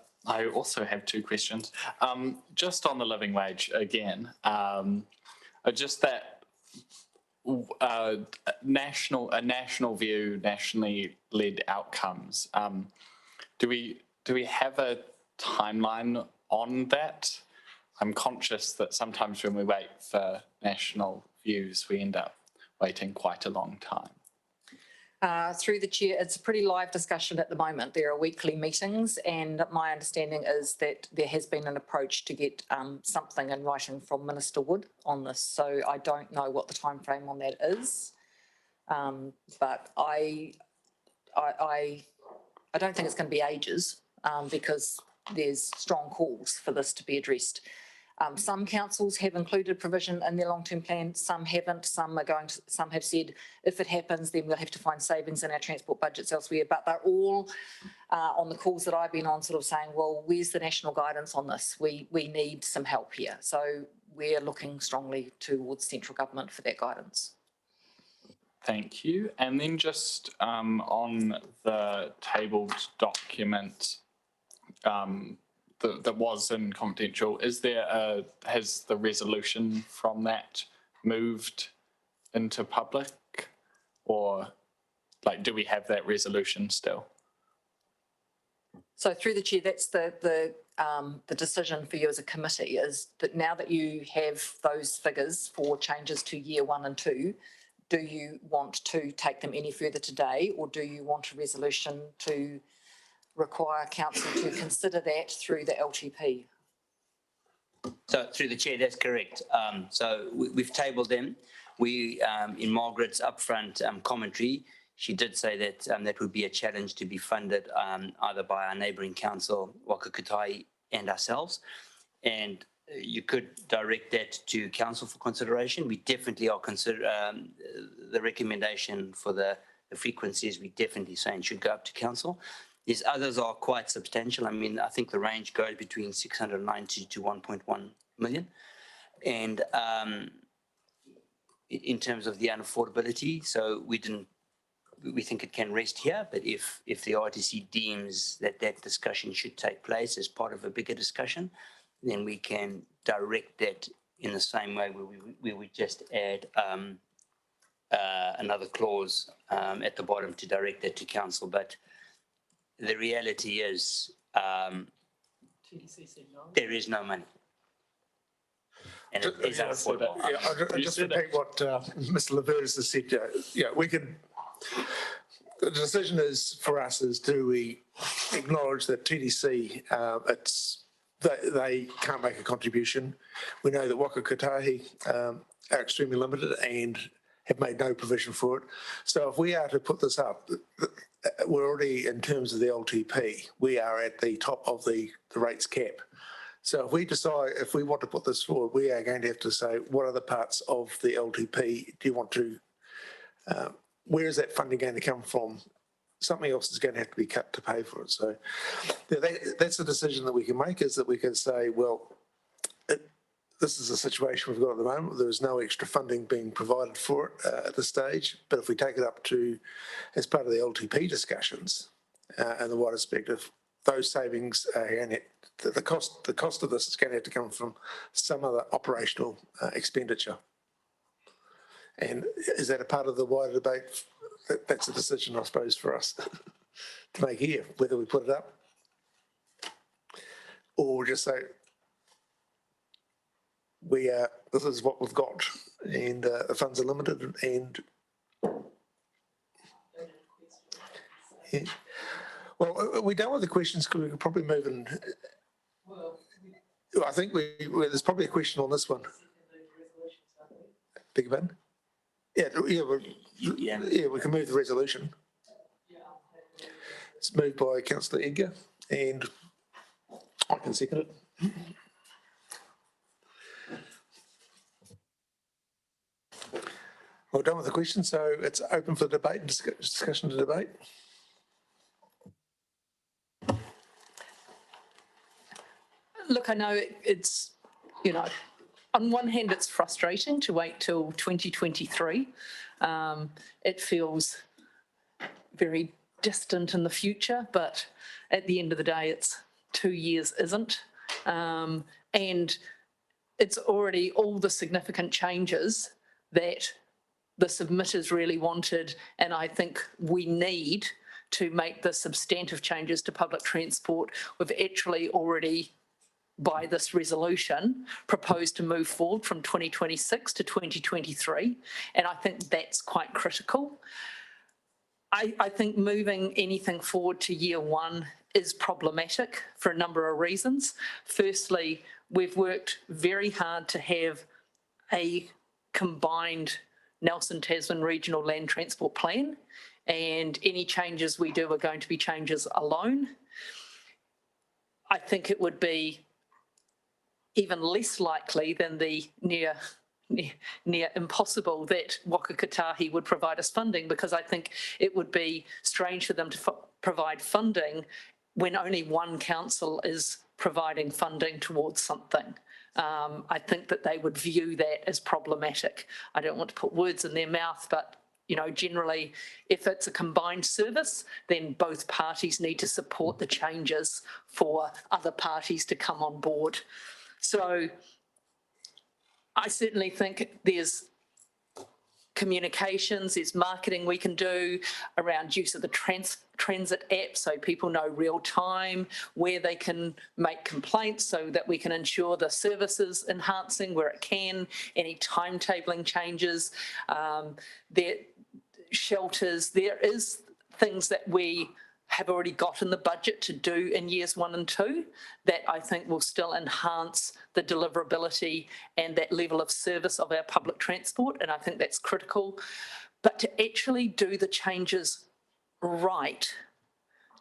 F: also have 2 questions. Just on the living wage again, just that national view, nationally led outcomes. Do we have a timeline on that? I'm conscious that sometimes when we wait for national views, we end up waiting quite a long time.
D: Through the chair, it's a pretty live discussion at the moment. There are weekly meetings, and my understanding is that there has been an approach to get something in writing from Minister Wood on this. So I don't know what the timeframe on that is, but I don't think it's going to be ages because there's strong calls for this to be addressed. Some councils have included provision in their long-term plan, some haven't, some have said if it happens then we'll have to find savings in our transport budgets elsewhere, but they're all on the calls that I've been on sort of saying, well, where's the national guidance on this? We need some help here. So we're looking strongly towards central government for that guidance.
F: Thank you. And then just on the tabled document, that was in confidential, has the resolution from that moved into public, or do we have that resolution still?
D: So through the chair, that's the decision for you as a committee, is that now that you have those figures for changes to year 1 and 2, do you want to take them any further today, or do you want a resolution to require council to consider that through the LTP?
B: So through the chair, that's correct. So we've tabled them. We, in Margaret's upfront commentary, she did say that that would be a challenge to be funded either by our neighbouring council, Waka Kotahi, and ourselves. And you could direct that to council for consideration. We definitely are the recommendation for the frequencies, we definitely saying should go up to council. These others are quite substantial. I mean, I think the range goes between 690 to 1.1 million. And in terms of the unaffordability, so we think it can rest here, but if the RTC deems that discussion should take place as part of a bigger discussion, then we can direct that in the same way where we just add another clause at the bottom to direct that to council. But the reality is,
H: TDC said no.
B: there is no money. And it is unaffordable.
A: Yeah, I'll just repeat what Mr. Lavertis has said. Yeah, we can, the decision is for us is, do we acknowledge that TDC, they can't make a contribution. We know that Waka Kotahi are extremely limited and have made no provision for it. So if we are to put this up, we're already, in terms of the LTP, we are at the top of the rates cap. So if we decide, if we want to put this forward, we are going to have to say, what other parts of the LTP do you want to, where is that funding going to come from? Something else is going to have to be cut to pay for it. So that's the decision that we can make, is that we can say, well, this is the situation we've got at the moment. There is no extra funding being provided for it at this stage. But if we take it up to, as part of the LTP discussions and the wider perspective, those savings are going to, the cost of this is going to have to come from some other operational expenditure. And is that a part of the wider debate? That's a decision, I suppose, for us to make here, whether we put it up or just say, this is what we've got, and the funds are limited, and yeah. Well, we're done with the questions because we could probably move in. I think there's probably a question on this one. Beg your pardon? Yeah, we can move the resolution. It's moved by Councillor Edgar, and I can second it. We're done with the question, so it's open for debate and discussion to debate.
C: Look, I know it's, on one hand, it's frustrating to wait till 2023. It feels very distant in the future, but at the end of the day, it's 2 years isn't. And it's already all the significant changes that the submitters really wanted, and I think we need to make the substantive changes to public transport. We've actually already, by this resolution, proposed to move forward from 2026 to 2023, and I think that's quite critical. I think moving anything forward to year one is problematic for a number of reasons. Firstly, we've worked very hard to have a combined Nelson Tasman Regional Land Transport Plan, and any changes we do are going to be changes alone. I think it would be even less likely than the near impossible that Waka Kotahi would provide us funding, because I think it would be strange for them to provide funding when only one council is providing funding towards something. I think that they would view that as problematic. I don't want to put words in their mouth, but generally, if it's a combined service, then both parties need to support the changes for other parties to come on board. So I certainly think there's communications, there's marketing we can do around use of the transit app, so people know real time where they can make complaints, so that we can ensure the service is enhancing where it can, any timetabling changes, there shelters, there is things that we have already got in the budget to do in years 1 and 2 that I think will still enhance the deliverability and that level of service of our public transport, and I think that's critical. But to actually do the changes right,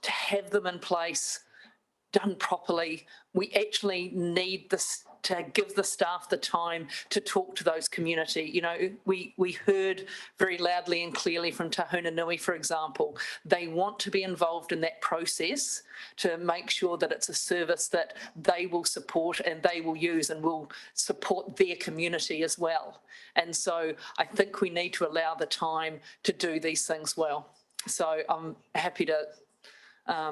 C: to have them in place, done properly, we actually need this to give the staff the time to talk to those community. We heard very loudly and clearly from Tahuna Nui, for example. They want to be involved in that process to make sure that it's a service that they will support and they will use and will support their community as well. And so I think we need to allow the time to do these things well. So I'm happy to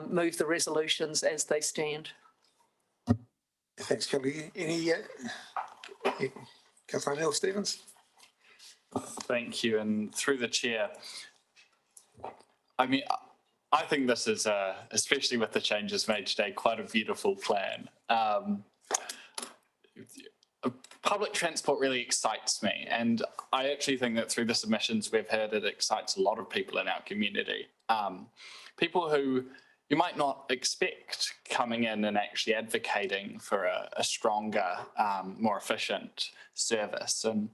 C: move the resolutions as they stand.
A: Thanks, Kelly. Any, Councillor Neil Stevens?
F: Thank you, and through the chair, I mean, I think this is, especially with the changes made today, quite a beautiful plan. Public transport really excites me, and I actually think that through the submissions we've heard, it excites a lot of people in our community. People who you might not expect coming in and actually advocating for a stronger, more efficient service. And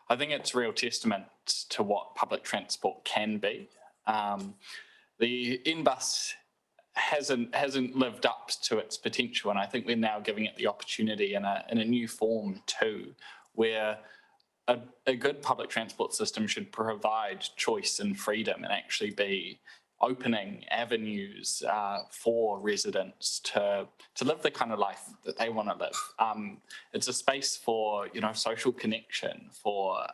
F: I think it's a real testament to what public transport can be. The N-Bus hasn't lived up to its potential, and I think we're now giving it the opportunity in a new form too, where a good public transport system should provide choice and freedom and actually be opening avenues for residents to live the kind of life that they want to live. It's a space for, social connection, for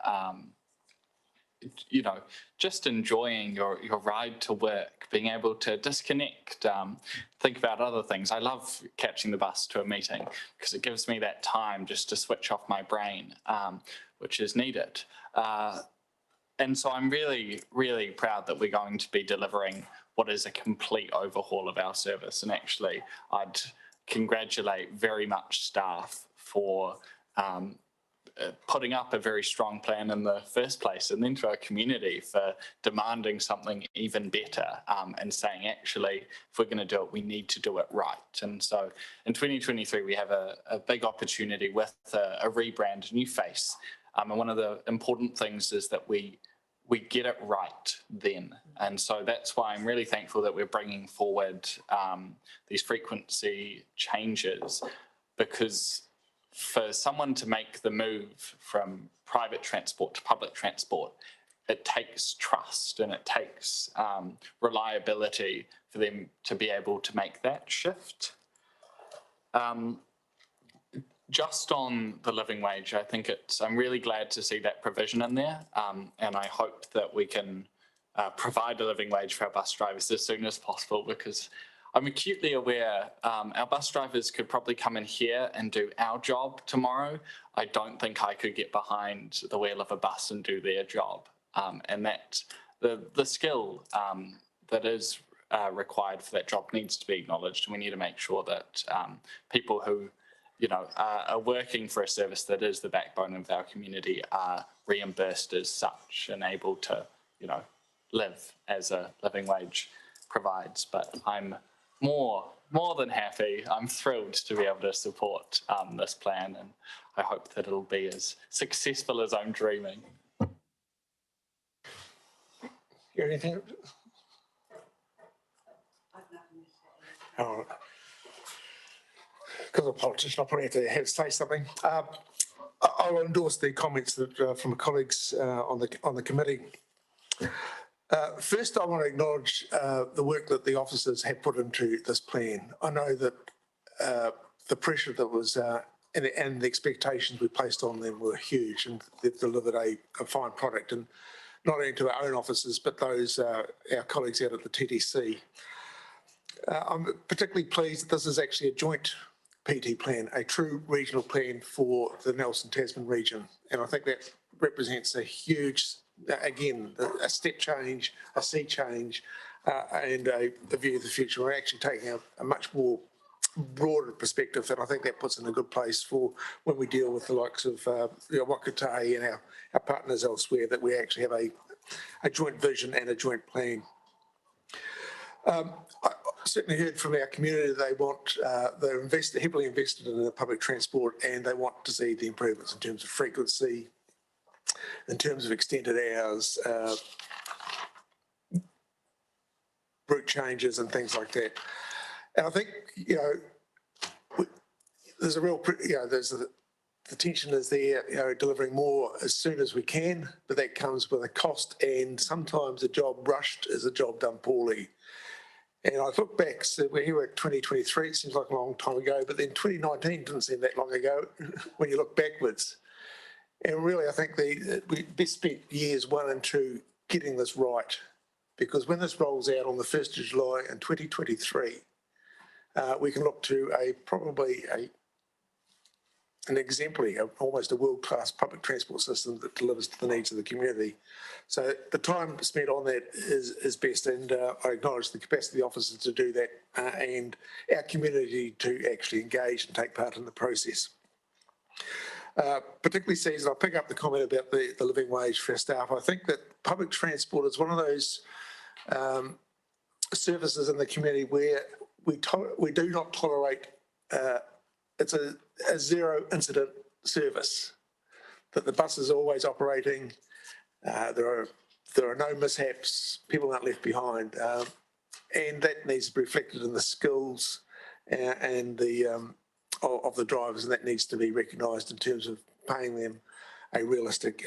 F: just enjoying your ride to work, being able to disconnect, think about other things. I love catching the bus to a meeting because it gives me that time just to switch off my brain, which is needed. And so I'm really, really proud that we're going to be delivering what is a complete overhaul of our service. And actually, I'd congratulate very much staff for putting up a very strong plan in the first place, and then to our community for demanding something even better, and saying, actually, if we're going to do it, we need to do it right. And so in 2023, we have a big opportunity with a rebrand, a new face. And one of the important things is that we get it right then. And so that's why I'm really thankful that we're bringing forward these frequency changes, because for someone to make the move from private transport to public transport, it takes trust and it takes reliability for them to be able to make that shift. Just on the living wage, I think I'm really glad to see that provision in there, and I hope that we can provide a living wage for our bus drivers as soon as possible, because I'm acutely aware our bus drivers could probably come in here and do our job tomorrow. I don't think I could get behind the wheel of a bus and do their job. And that the skill that is required for that job needs to be acknowledged. And we need to make sure that people who are working for a service that is the backbone of our community are reimbursed as such and able to, live as a living wage provides. But I'm more than happy. I'm thrilled to be able to support this plan, and I hope that it'll be as successful as I'm dreaming.
A: Anything? Oh, because I'm a politician, I probably have to say something. I'll endorse the comments that from colleagues on the committee. First, I want to acknowledge the work that the officers have put into this plan. I know that the pressure that was and the expectations we placed on them were huge, and they've delivered a fine product, and not only to our own officers, but those our colleagues out at the TDC. I'm particularly pleased that this is actually a joint PT plan, a true regional plan for the Nelson Tasman region, and I think that represents a huge, again, a step change, a sea change, and a view of the future. We're actually taking a much more broader perspective, and I think that puts in a good place for when we deal with the likes of Wakatahi and our partners elsewhere, that we actually have a joint vision and a joint plan. I certainly heard from our community that they want, they're heavily invested in the public transport, and they want to see the improvements in terms of frequency, in terms of extended hours, route changes and things like that. And I think, there's a real, the tension is there, delivering more as soon as we can, but that comes with a cost, and sometimes a job rushed is a job done poorly. And I look back, so we're here at 2023, it seems like a long time ago, but then 2019 didn't seem that long ago when you look backwards. And really, I think we best spent years 1 and 2 getting this right, because when this rolls out on the 1st of July in 2023, we can look to probably a an exemplary, almost a world-class public transport system that delivers to the needs of the community. So the time spent on that is best, and I acknowledge the capacity of the officers to do that and our community to actually engage and take part in the process. Particularly sees, I'll pick up the comment about the living wage for our staff. I think that public transport is one of those services in the community where we do not tolerate, it's a zero incident service, that the bus is always operating, there are no mishaps, people aren't left behind, and that needs to be reflected in the skills and the of the drivers, and that needs to be recognised in terms of paying them a realistic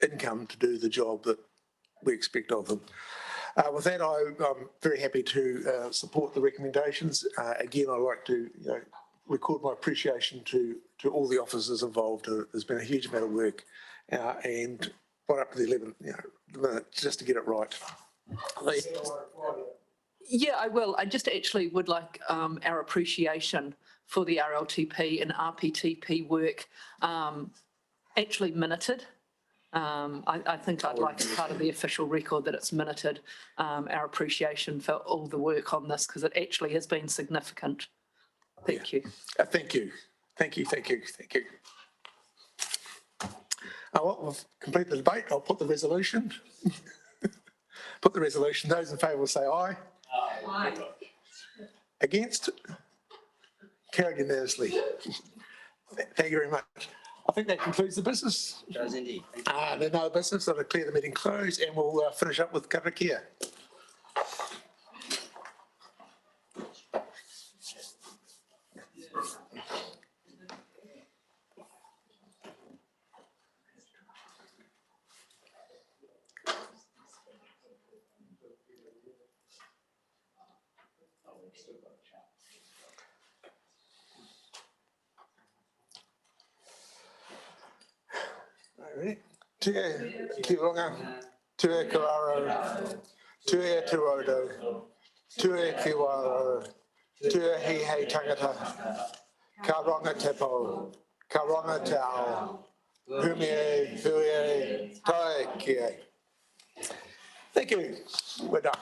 A: income to do the job that we expect of them. With that, I'm very happy to support the recommendations. Again, I'd like to record my appreciation to all the officers involved. There's been a huge amount of work and right up to the 11th minute just to get it right.
C: Yeah, I will. I just actually would like our appreciation for the RLTP and RPTP work actually minuted. I think I'd like as part of the official record that it's minuted, our appreciation for all the work on this, because it actually has been significant. Thank you.
A: Thank you. Thank you. Thank you. Thank you. Well, we've completed the debate. I'll put the resolution. Put the resolution. Those in favour will say aye. Aye. Against? Carried unanimously. Thank you very much. I think that concludes the business.
B: It does indeed.
A: There's no business, so I'll declare the meeting closed and we'll finish up with cover care. Ready? Te Kironga, Te Kararo, Te Turodo, Te Kiwaro, Te Hei Tangata, Karonga Tepo, Karonga Tao, Humie, Huie, Tai Kie. Thank you. We're done.